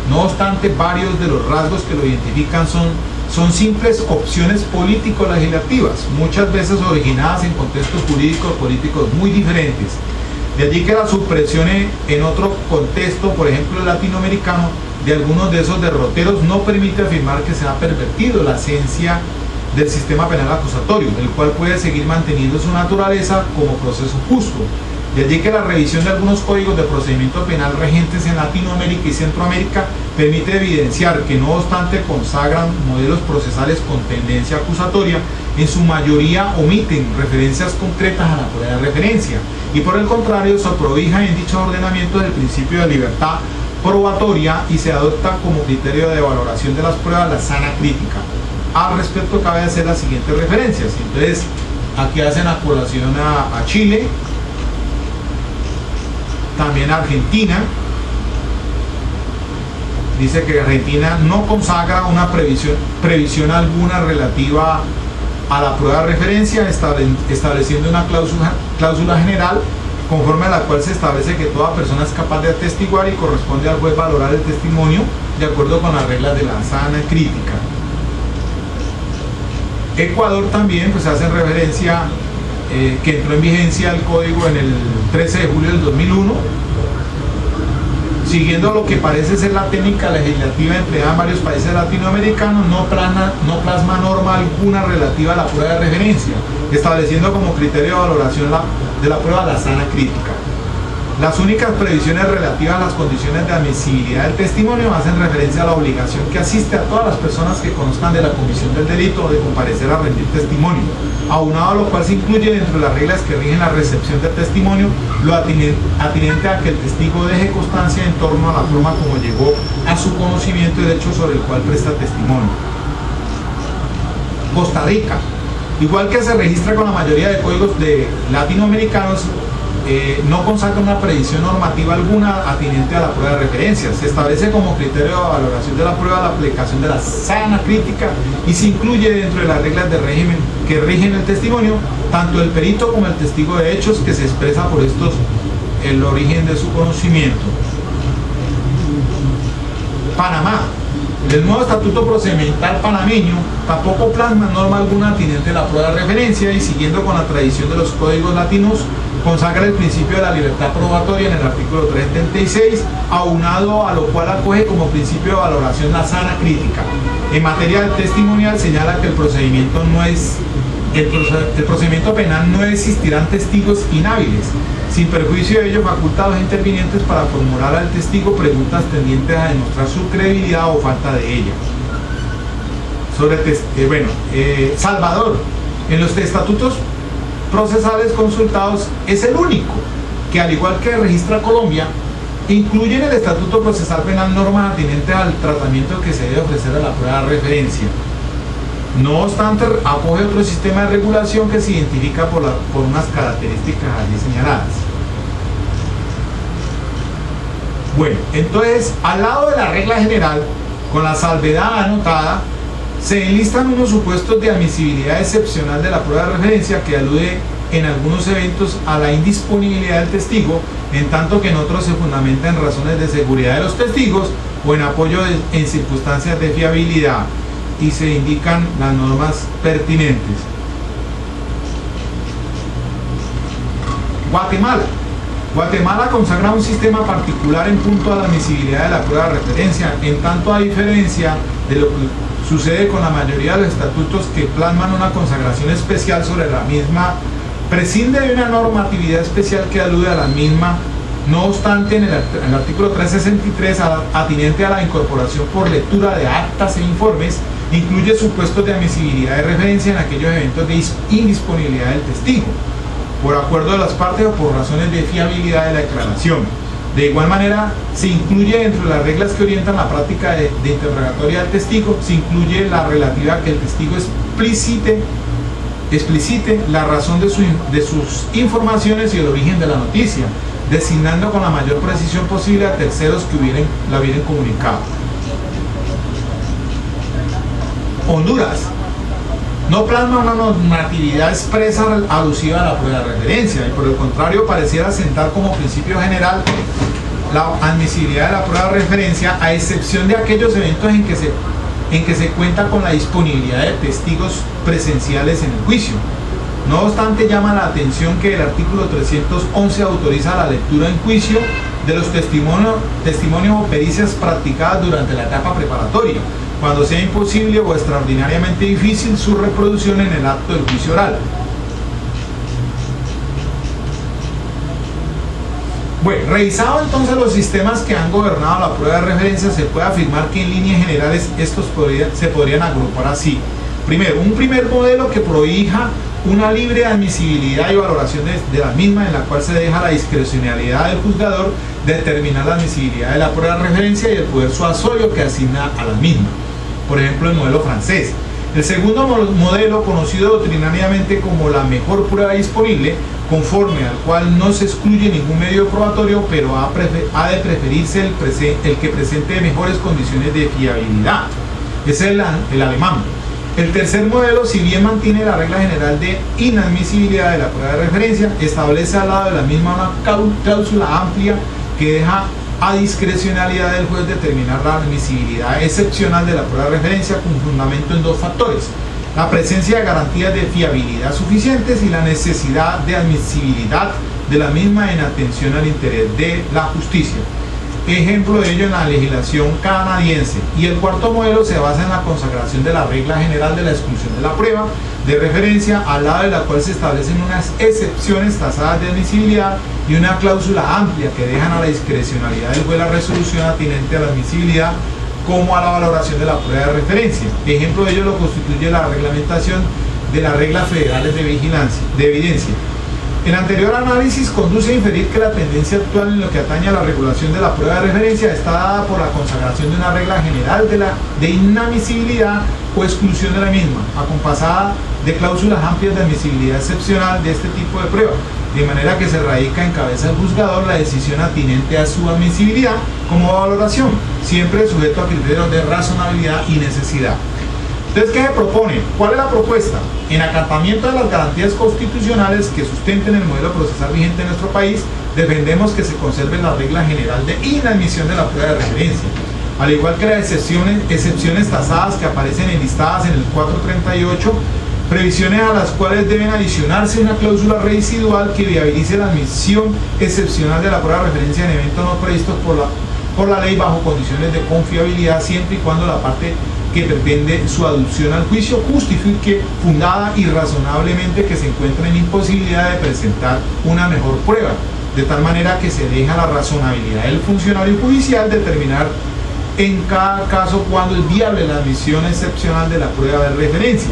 No obstante, varios de los rasgos que lo identifican son simples opciones político-legislativas, muchas veces originadas en contextos jurídicos políticos muy diferentes. De allí que la supresión en otro contexto, por ejemplo el latinoamericano, de algunos de esos derroteros no permite afirmar que se ha pervertido la esencia del sistema penal acusatorio, el cual puede seguir manteniendo su naturaleza como proceso justo. De allí que la revisión de algunos códigos de procedimiento penal regentes en Latinoamérica y Centroamérica permite evidenciar que no obstante consagran modelos procesales con tendencia acusatoria, en su mayoría omiten referencias concretas a la prueba de referencia y por el contrario se provijan en dicho ordenamiento del principio de libertad probatoria y se adopta como criterio de valoración de las pruebas la sana crítica. Al respecto cabe hacer las siguientes referencias. Entonces aquí hacen a colación a Chile, también a Argentina. Dice que Argentina no consagra una previsión alguna relativa a la prueba de referencia, estableciendo una cláusula general conforme a la cual se establece que toda persona es capaz de atestiguar y corresponde al juez valorar el testimonio de acuerdo con las reglas de la sana crítica. Ecuador también pues hace referencia que entró en vigencia el código en el 13 de julio del 2001, siguiendo lo que parece ser la técnica legislativa empleada en varios países latinoamericanos, no plasma norma alguna relativa a la prueba de referencia, estableciendo como criterio de valoración de la prueba la sana crítica. Las únicas previsiones relativas a las condiciones de admisibilidad del testimonio hacen referencia a la obligación que asiste a todas las personas que conozcan de la comisión del delito de comparecer a rendir testimonio, aunado a lo cual se incluye dentro de las reglas que rigen la recepción del testimonio lo atinente a que el testigo deje constancia en torno a la forma como llegó a su conocimiento del hecho sobre el cual presta testimonio. Costa Rica, igual que se registra con la mayoría de códigos latinoamericanos, no consagra una previsión normativa alguna atinente a la prueba de referencia. Se establece como criterio de valoración de la prueba la aplicación de la sana crítica y se incluye dentro de las reglas de régimen que rigen el testimonio tanto el perito como el testigo de hechos, que se expresa por estos el origen de su conocimiento. Panamá. El nuevo estatuto procedimental panameño tampoco plasma norma alguna atinente a la prueba de referencia y, siguiendo con la tradición de los códigos latinos, consagra el principio de la libertad probatoria en el artículo 376, aunado a lo cual acoge como principio de valoración la sana crítica. En materia testimonial señala que el procedimiento no es el procedimiento penal no existirán testigos inhábiles. Sin perjuicio de ello, faculta a los intervinientes para formular al testigo preguntas tendientes a demostrar su credibilidad o falta de ella. Salvador, en los estatutos procesales consultados, es el único que, al igual que registra Colombia, incluye en el Estatuto Procesal Penal normas atinentes al tratamiento que se debe ofrecer a la prueba de referencia. No obstante, acoge otro sistema de regulación que se identifica por unas características allí señaladas. Bueno, entonces, al lado de la regla general, con la salvedad anotada, se enlistan unos supuestos de admisibilidad excepcional de la prueba de referencia que alude en algunos eventos a la indisponibilidad del testigo, en tanto que en otros se fundamenta en razones de seguridad de los testigos o en apoyo en circunstancias de fiabilidad, y se indican las normas pertinentes. Guatemala consagra un sistema particular en punto a la admisibilidad de la prueba de referencia, en tanto a diferencia de lo que sucede con la mayoría de los estatutos que plasman una consagración especial sobre la misma, prescinde de una normatividad especial que alude a la misma. No obstante, en el artículo 363, atinente a la incorporación por lectura de actas e informes, incluye supuestos de admisibilidad de referencia en aquellos eventos de indisponibilidad del testigo, por acuerdo de las partes o por razones de fiabilidad de la declaración. De igual manera, se incluye dentro de las reglas que orientan la práctica de interrogatoria del testigo, se incluye la relativa a que el testigo explicite la razón de sus informaciones y el origen de la noticia, designando con la mayor precisión posible a terceros que la hubieran comunicado. Honduras no plasma una normatividad expresa alusiva a la prueba de referencia, y por el contrario pareciera sentar como principio general la admisibilidad de la prueba de referencia, a excepción de aquellos eventos en que se cuenta con la disponibilidad de testigos presenciales en el juicio. No obstante, llama la atención que el artículo 311 autoriza la lectura en juicio de los testimonios o pericias practicadas durante la etapa preparatoria, cuando sea imposible o extraordinariamente difícil su reproducción en el acto del juicio oral. Bueno, revisado entonces los sistemas que han gobernado la prueba de referencia, se puede afirmar que en líneas generales estos se podrían agrupar así. Primero, un primer modelo que prohija una libre admisibilidad y valoración de la misma, en la cual se deja la discrecionalidad del juzgador determinar la admisibilidad de la prueba de referencia y el poder suasorio que asigna a la misma. Por ejemplo, el modelo francés. El segundo modelo, conocido doctrinariamente como la mejor prueba disponible, conforme al cual no se excluye ningún medio probatorio, pero ha de preferirse el que presente mejores condiciones de fiabilidad. Es el alemán. El tercer modelo, si bien mantiene la regla general de inadmisibilidad de la prueba de referencia, establece al lado de la misma una cláusula amplia que deja a discrecionalidad del juez determinar la admisibilidad excepcional de la prueba de referencia con fundamento en dos factores: la presencia de garantías de fiabilidad suficientes y la necesidad de admisibilidad de la misma en atención al interés de la justicia. Ejemplo de ello en la legislación canadiense. Y el cuarto modelo se basa en la consagración de la regla general de la exclusión de la prueba de referencia, al lado de la cual se establecen unas excepciones tasadas de admisibilidad y una cláusula amplia que dejan a la discrecionalidad del juez la resolución atinente a la admisibilidad como a la valoración de la prueba de referencia. Ejemplo de ello lo constituye la reglamentación de las reglas federales de evidencia. El anterior análisis conduce a inferir que la tendencia actual en lo que atañe a la regulación de la prueba de referencia está dada por la consagración de una regla general de inadmisibilidad o exclusión de la misma, acompasada de cláusulas amplias de admisibilidad excepcional de este tipo de prueba, de manera que se radica en cabeza del juzgador la decisión atinente a su admisibilidad como valoración, siempre sujeto a criterios de razonabilidad y necesidad. Entonces, ¿qué se propone? ¿Cuál es la propuesta? En acatamiento de las garantías constitucionales que sustenten el modelo procesal vigente en nuestro país, defendemos que se conserve la regla general de inadmisión de la prueba de referencia, al igual que las excepciones tasadas que aparecen enlistadas en el 438, previsiones a las cuales deben adicionarse una cláusula residual que viabilice la admisión excepcional de la prueba de referencia en eventos no previstos por la ley bajo condiciones de confiabilidad, siempre y cuando la parte que pretende su aducción al juicio justifique fundada y razonablemente que se encuentra en imposibilidad de presentar una mejor prueba, de tal manera que se deja la razonabilidad del funcionario judicial determinar en cada caso cuando es viable la admisión excepcional de la prueba de referencia.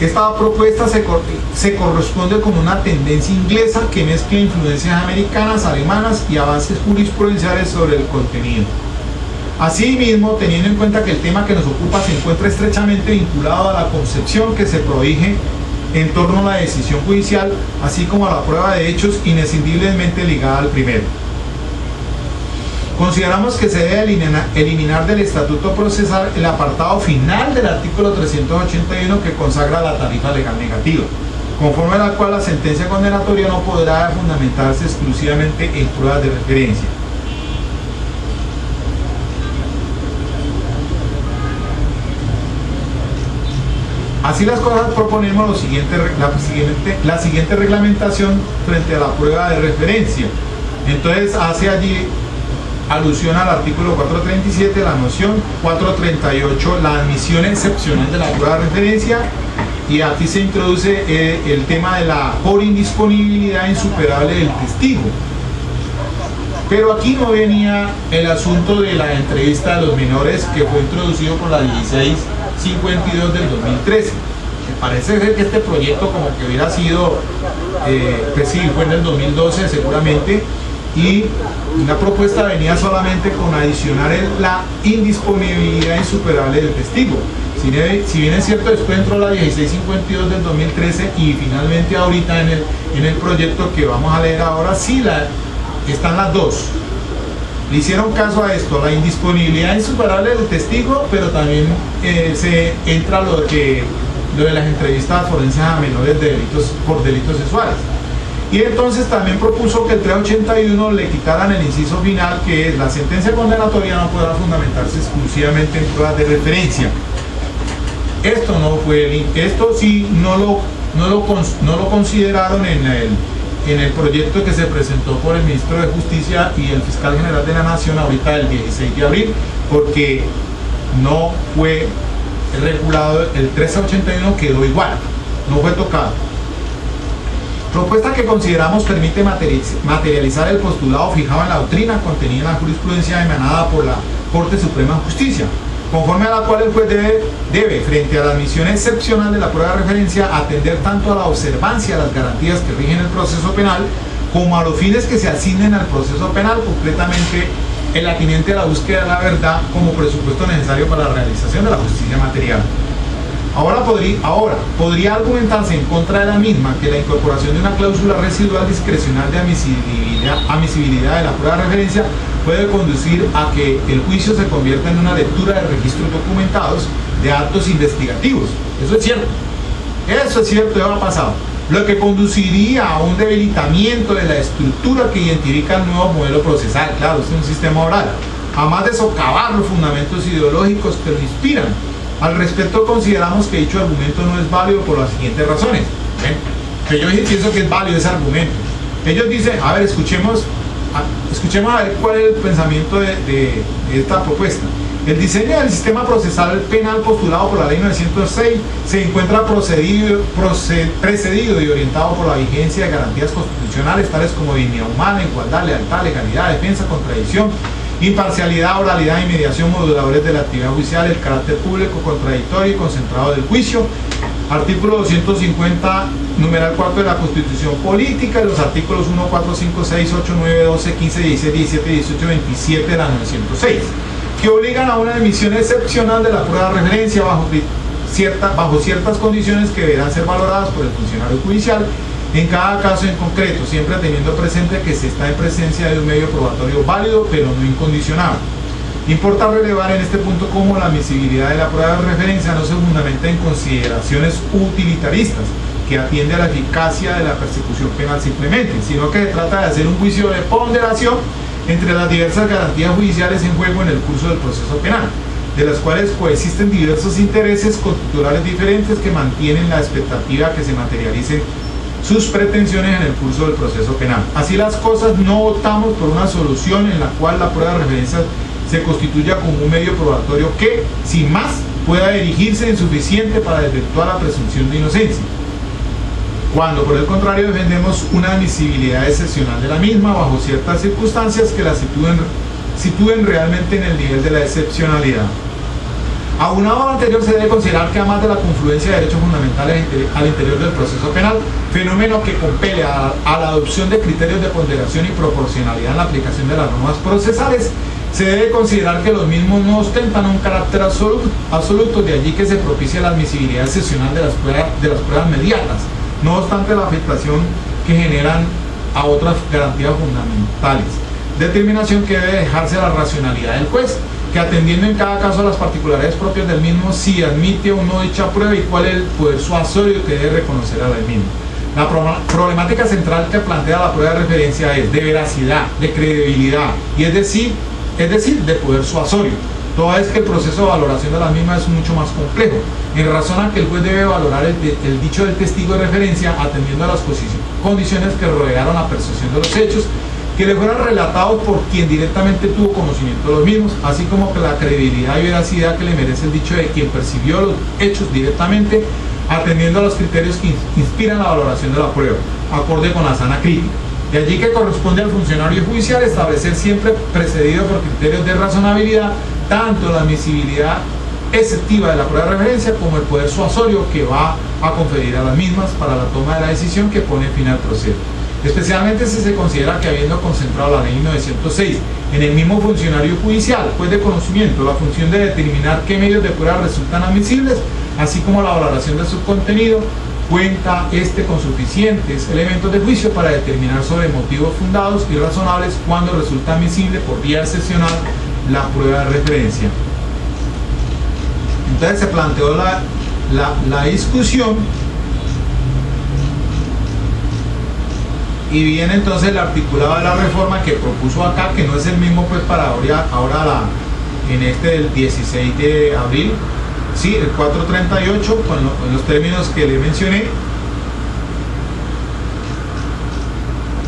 Esta propuesta se corresponde con una tendencia inglesa que mezcla influencias americanas, alemanas y avances jurisprudenciales sobre el contenido. Asimismo, teniendo en cuenta que el tema que nos ocupa se encuentra estrechamente vinculado a la concepción que se prohíbe en torno a la decisión judicial, así como a la prueba de hechos inescindiblemente ligada al primero. Consideramos que se debe eliminar del Estatuto Procesal el apartado final del artículo 381 que consagra la tarifa legal negativa, conforme a la cual la sentencia condenatoria no podrá fundamentarse exclusivamente en pruebas de referencia. Así las cosas, proponemos la siguiente reglamentación frente a la prueba de referencia. Entonces hace allí alusión al artículo 437, la noción 438, la admisión excepcional de la prueba de referencia, y aquí se introduce el tema de la por indisponibilidad insuperable del testigo. Pero aquí no venía el asunto de la entrevista de los menores, que fue introducido por la 1652 del 2013. Me parece ser que este proyecto como que hubiera sido, pues sí, fue en el 2012 seguramente, y la propuesta venía solamente con adicionar la indisponibilidad insuperable del testigo. Si bien es cierto, después entró la 1652 del 2013 y finalmente ahorita en el proyecto que vamos a leer ahora, sí están las dos. Le hicieron caso a esto, la indisponibilidad insuperable del testigo, pero también se entra lo de las entrevistas forenses a menores por delitos sexuales. Y entonces también propuso que el 381 le quitaran el inciso final, que es: la sentencia condenatoria no podrá fundamentarse exclusivamente en pruebas de referencia. Esto sí no lo consideraron en el proyecto que se presentó por el ministro de Justicia y el fiscal general de la Nación ahorita el 16 de abril, porque no fue regulado. El 381 quedó igual, no fue tocado. Propuesta que consideramos permite materializar el postulado fijado en la doctrina contenida en la jurisprudencia emanada por la Corte Suprema de Justicia, conforme a la cual el juez debe, frente a la admisión excepcional de la prueba de referencia, atender tanto a la observancia de las garantías que rigen el proceso penal, como a los fines que se asignen al proceso penal, concretamente el atinente a la búsqueda de la verdad como presupuesto necesario para la realización de la justicia material. Ahora podría argumentarse en contra de la misma que la incorporación de una cláusula residual discrecional de admisibilidad de la prueba de referencia puede conducir a que el juicio se convierta en una lectura de registros documentados de actos investigativos. Eso es cierto, eso ha pasado. Lo que conduciría a un debilitamiento de la estructura que identifica el nuevo modelo procesal. Claro, es un sistema oral, además de socavar los fundamentos ideológicos que lo inspiran. Al respecto, consideramos que dicho argumento no es válido por las siguientes razones. Que yo pienso que es válido ese argumento. Ellos dicen, a ver, escuchemos a ver cuál es el pensamiento de esta propuesta. El diseño del sistema procesal penal postulado por la ley 906 se encuentra precedido y orientado por la vigencia de garantías constitucionales tales como dignidad humana, igualdad, lealtad, legalidad, defensa, contradicción, imparcialidad, oralidad y mediación, moduladores de la actividad judicial, el carácter público, contradictorio y concentrado del juicio, artículo 250, numeral 4 de la Constitución Política, y los artículos 1, 4, 5, 6, 8, 9, 12, 15, 16, 17, 18, 27 de la 906, que obligan a una emisión excepcional de la prueba de referencia bajo ciertas condiciones que deberán ser valoradas por el funcionario judicial en cada caso en concreto, siempre teniendo presente que se está en presencia de un medio probatorio válido pero no incondicionado. Importa relevar en este punto cómo la admisibilidad de la prueba de referencia no se fundamenta en consideraciones utilitaristas que atiende a la eficacia de la persecución penal simplemente, sino que se trata de hacer un juicio de ponderación entre las diversas garantías judiciales en juego en el curso del proceso penal, de las cuales coexisten diversos intereses constitucionales diferentes que mantienen la expectativa que se materialicen sus pretensiones en el curso del proceso penal. Así las cosas, no optamos por una solución en la cual la prueba de referencia se constituya como un medio probatorio que, sin más, pueda erigirse en suficiente para desvirtuar la presunción de inocencia. Cuando, por el contrario, defendemos una admisibilidad excepcional de la misma bajo ciertas circunstancias que la sitúen realmente en el nivel de la excepcionalidad. Aunado a lo anterior, se debe considerar que además de la confluencia de derechos fundamentales al interior del proceso penal, fenómeno que compele a la adopción de criterios de ponderación y proporcionalidad en la aplicación de las normas procesales, se debe considerar que los mismos no ostentan un carácter absoluto, de allí que se propicia la admisibilidad excepcional de las pruebas mediatas, no obstante la afectación que generan a otras garantías fundamentales. Determinación que debe dejarse a la racionalidad del juez, que atendiendo en cada caso a las particularidades propias del mismo, si admite o no dicha prueba y cuál es el poder suasorio que debe reconocer a la misma. La problemática central que plantea la prueba de referencia es de veracidad, de credibilidad, y es decir, de poder suasorio, toda vez que el proceso de valoración de la misma es mucho más complejo, en razón a que el juez debe valorar el dicho del testigo de referencia atendiendo a las condiciones que rodearon la percepción de los hechos, que le fueran relatados por quien directamente tuvo conocimiento de los mismos, así como que la credibilidad y veracidad que le merece el dicho de quien percibió los hechos directamente, atendiendo a los criterios que inspiran la valoración de la prueba, acorde con la sana crítica. De allí que corresponde al funcionario judicial establecer siempre, precedido por criterios de razonabilidad, tanto la admisibilidad exceptiva de la prueba de referencia como el poder suasorio que va a conferir a las mismas para la toma de la decisión que pone fin al proceso. Especialmente si se considera que, habiendo concentrado la ley 906 en el mismo funcionario judicial, juez de conocimiento, la función de determinar qué medios de prueba resultan admisibles, así como la valoración de su contenido, cuenta con suficientes elementos de juicio para determinar sobre motivos fundados y razonables cuando resulta admisible por vía excepcional la prueba de referencia. Entonces se planteó la discusión y viene entonces el articulado de la reforma que propuso acá, que no es el mismo pues para ahora en este del 16 de abril, sí, el 438 con los términos que le mencioné,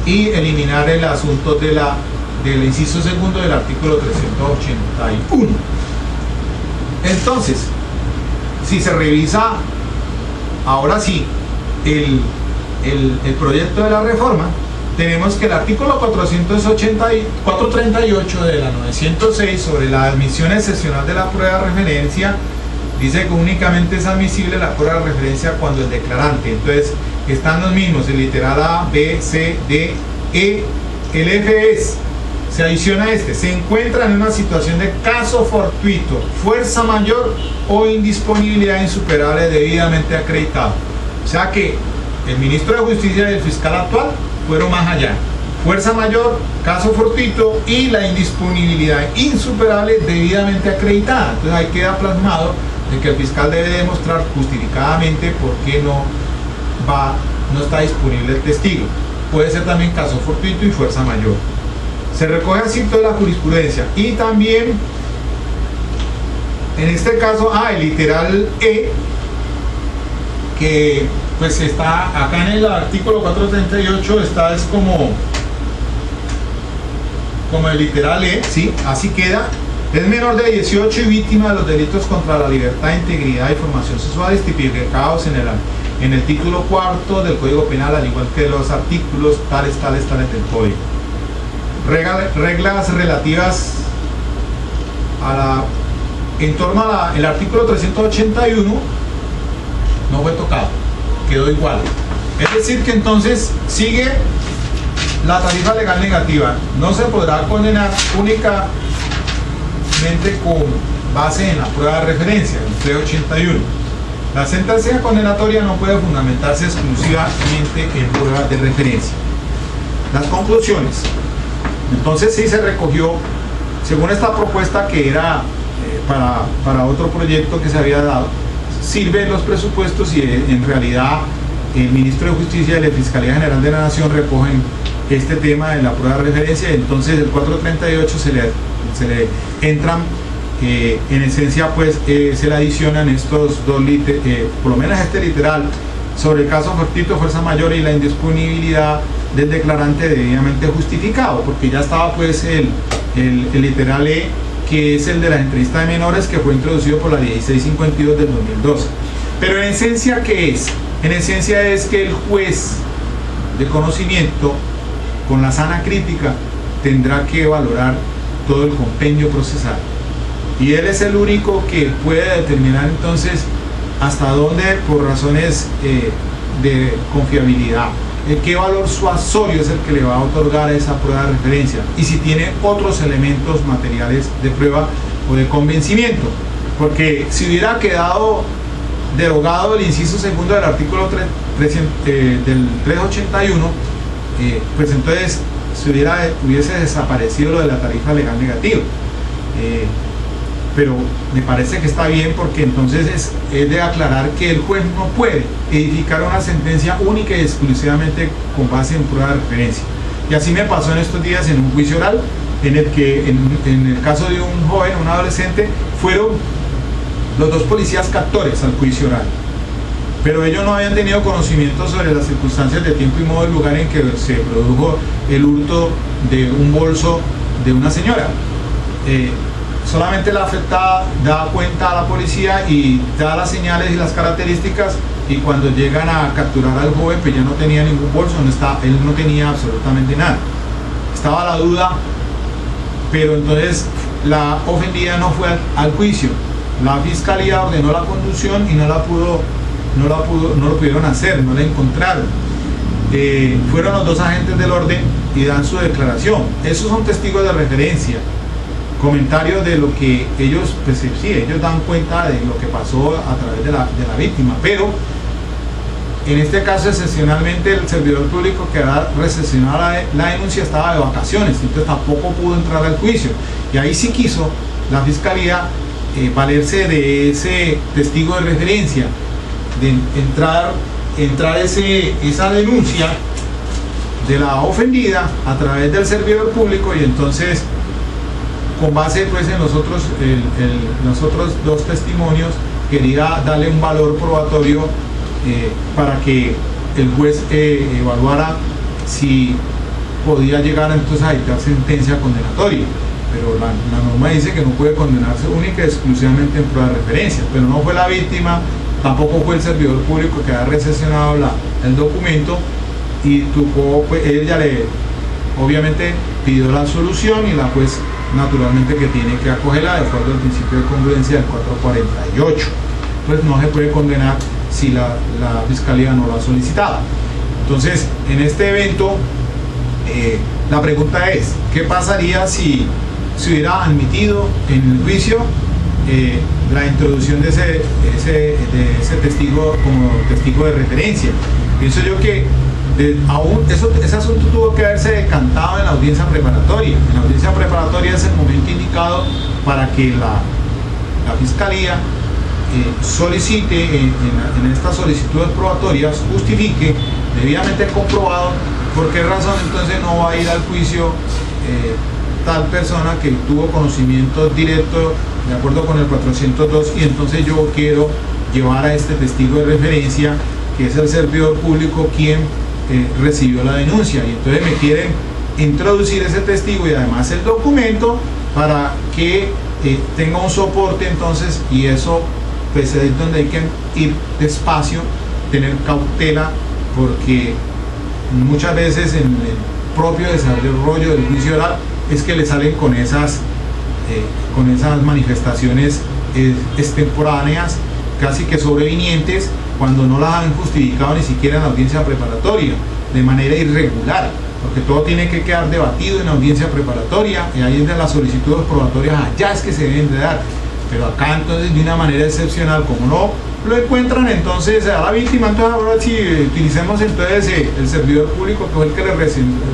y eliminar el asunto del inciso segundo del artículo 381. Entonces, si se revisa ahora sí el proyecto de la reforma, tenemos que el artículo 438 de la 906 sobre la admisión excepcional de la prueba de referencia dice que únicamente es admisible la prueba de referencia cuando el declarante, entonces están los mismos, el literal A, B, C, D, E, el F es, se adiciona se encuentra en una situación de caso fortuito, fuerza mayor o indisponibilidad insuperable debidamente acreditado. O sea que el ministro de Justicia y el fiscal actual fueron más allá. Fuerza mayor, caso fortuito y la indisponibilidad insuperable debidamente acreditada. Entonces ahí queda plasmado de que el fiscal debe demostrar justificadamente por qué no está disponible el testigo. Puede ser también caso fortuito y fuerza mayor. Se recoge así toda la jurisprudencia. Y también, en este caso, el literal E, que pues está acá en el artículo 438, es como el literal E, ¿sí? Así queda. Es menor de 18 y víctima de los delitos contra la libertad, integridad y formación sexual tipificados en el título cuarto del Código Penal, al igual que los artículos tales del Código. Reglas relativas en torno al artículo 381 no fue tocado, quedó igual. Es decir que entonces sigue la tarifa legal negativa. No se podrá condenar únicamente con base en la prueba de referencia, el 381. La sentencia condenatoria no puede fundamentarse exclusivamente en pruebas de referencia. Las conclusiones. Entonces sí se recogió, según esta propuesta que era para otro proyecto que se había dado, sirven los presupuestos y en realidad el ministro de Justicia y la Fiscalía General de la Nación recogen este tema de la prueba de referencia. Entonces el 438 se le entran, en esencia pues se le adicionan estos dos por lo menos este literal sobre el caso fortuito, fuerza mayor y la indisponibilidad del declarante debidamente justificado, porque ya estaba pues el literal E que es el de las entrevistas de menores, que fue introducido por la 1652 del 2012. Pero en esencia, ¿qué es? En esencia es que el juez de conocimiento, con la sana crítica, tendrá que valorar todo el compendio procesal. Y él es el único que puede determinar entonces hasta dónde, por razones de confiabilidad, qué valor suasorio es el que le va a otorgar a esa prueba de referencia, y si tiene otros elementos materiales de prueba o de convencimiento. Porque si hubiera quedado derogado el inciso segundo del artículo del 381, pues entonces hubiese desaparecido lo de la tarifa legal negativa. Pero me parece que está bien, porque entonces es de aclarar que el juez no puede edificar una sentencia única y exclusivamente con base en prueba de referencia. Y así me pasó en estos días en un juicio oral, en el que en el caso de un joven, un adolescente, fueron los dos policías captores al juicio oral, pero ellos no habían tenido conocimiento sobre las circunstancias de tiempo y modo del lugar en que se produjo el hurto de un bolso de una señora. Solamente la afectada da cuenta a la policía y da las señales y las características, y cuando llegan a capturar al joven, pues ya no tenía ningún bolso, él no tenía absolutamente nada. Estaba la duda, pero entonces la ofendida no fue al juicio. La fiscalía ordenó la conducción y no lo pudieron hacer, no la encontraron. Fueron los dos agentes del orden y dan su declaración. Esos son testigos de referencia, comentarios de lo que ellos, pues sí, ellos dan cuenta de lo que pasó a través de la víctima, pero en este caso excepcionalmente el servidor público que había recepcionado la denuncia estaba de vacaciones, entonces tampoco pudo entrar al juicio, y ahí sí quiso la fiscalía valerse de ese testigo de referencia, de entrar esa denuncia de la ofendida a través del servidor público, y entonces con base pues en los otros dos testimonios quería darle un valor probatorio para que el juez evaluara si podía llegar entonces a dictar sentencia condenatoria. Pero la norma dice que no puede condenarse única y exclusivamente en prueba de referencia, pero no fue la víctima, tampoco fue el servidor público que ha recepcionado el documento, y tuvo, pues, ella obviamente pidió la absolución, y la juez naturalmente que tiene que acogerla de acuerdo al principio de congruencia del 448. Pues no se puede condenar si la fiscalía no lo ha solicitado. Entonces, en este evento, la pregunta es, ¿qué pasaría si se hubiera admitido en el juicio la introducción de ese testigo como testigo de referencia? Pienso yo que ese asunto tuvo que haberse decantado en la audiencia preparatoria. En la audiencia preparatoria es el momento indicado para que la fiscalía solicite en estas solicitudes probatorias, justifique debidamente comprobado por qué razón entonces no va a ir al juicio tal persona que tuvo conocimiento directo de acuerdo con el 402, y entonces yo quiero llevar a este testigo de referencia, que es el servidor público quien recibió la denuncia, y entonces me quieren introducir ese testigo y además el documento para que tenga un soporte entonces, y eso pues es donde hay que ir despacio, tener cautela, porque muchas veces en el propio desarrollo del juicio oral es que le salen con esas manifestaciones extemporáneas, casi que sobrevinientes, cuando no las han justificado ni siquiera en la audiencia preparatoria, de manera irregular, porque todo tiene que quedar debatido en la audiencia preparatoria, y ahí es de las solicitudes probatorias allá es que se deben de dar, pero acá entonces de una manera excepcional, como no lo encuentran entonces a la víctima, entonces ahora sí utilicemos entonces el servidor público que fue el que le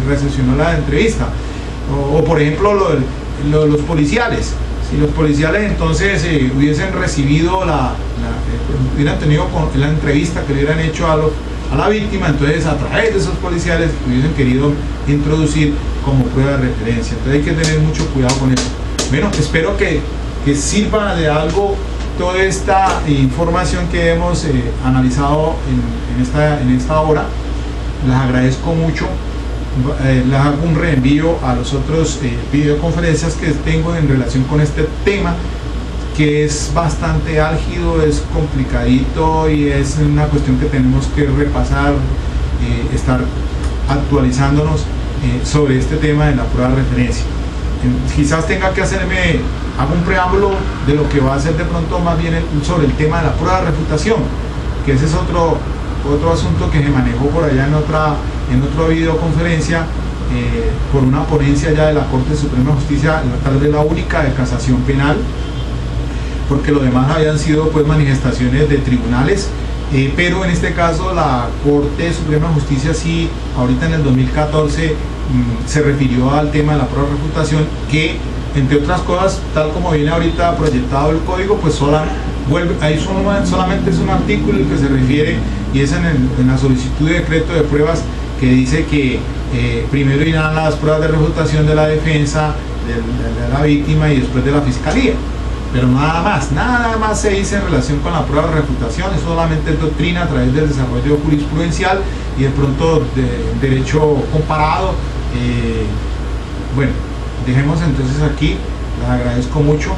recepcionó la entrevista, o por ejemplo los policiales. Si los policiales entonces hubiesen recibido hubieran tenido la entrevista que le hubieran hecho a la víctima, entonces a través de esos policiales hubiesen querido introducir como prueba de referencia. Entonces hay que tener mucho cuidado con eso. Bueno, espero que sirva de algo toda esta información que hemos analizado en esta hora. Les agradezco mucho les hago un reenvío a los otros videoconferencias que tengo en relación con este tema, que es bastante álgido, es complicadito y es una cuestión que tenemos que repasar, estar actualizándonos sobre este tema de la prueba de referencia. Quizás tenga que hago un preámbulo de lo que va a ser de pronto más bien sobre el tema de la prueba de refutación, que ese es otro asunto que se manejó por allá en otra videoconferencia por una ponencia ya de la Corte Suprema de Justicia, tal vez la única de casación penal, porque lo demás habían sido pues manifestaciones de tribunales, pero en este caso la Corte Suprema de Justicia sí, ahorita en el 2014 se refirió al tema de la prueba de refutación, que entre otras cosas, tal como viene ahorita proyectado el código, pues solamente es un artículo el que se refiere, y es en la solicitud de decreto de pruebas, que dice que primero irán las pruebas de refutación de la defensa, de la víctima y después de la fiscalía. Pero nada más se dice en relación con la prueba de refutación, es solamente doctrina a través del desarrollo jurisprudencial y de pronto de derecho comparado. Bueno, dejemos entonces aquí, les agradezco mucho.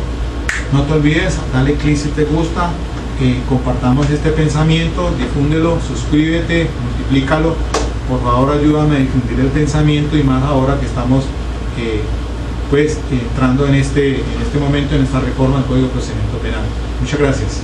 No te olvides, dale clic si te gusta, compartamos este pensamiento, difúndelo, suscríbete, multiplícalo. Por favor, ayúdame a difundir el pensamiento, y más ahora que estamos pues entrando en este momento en esta reforma del Código de Procedimiento Penal. Muchas gracias.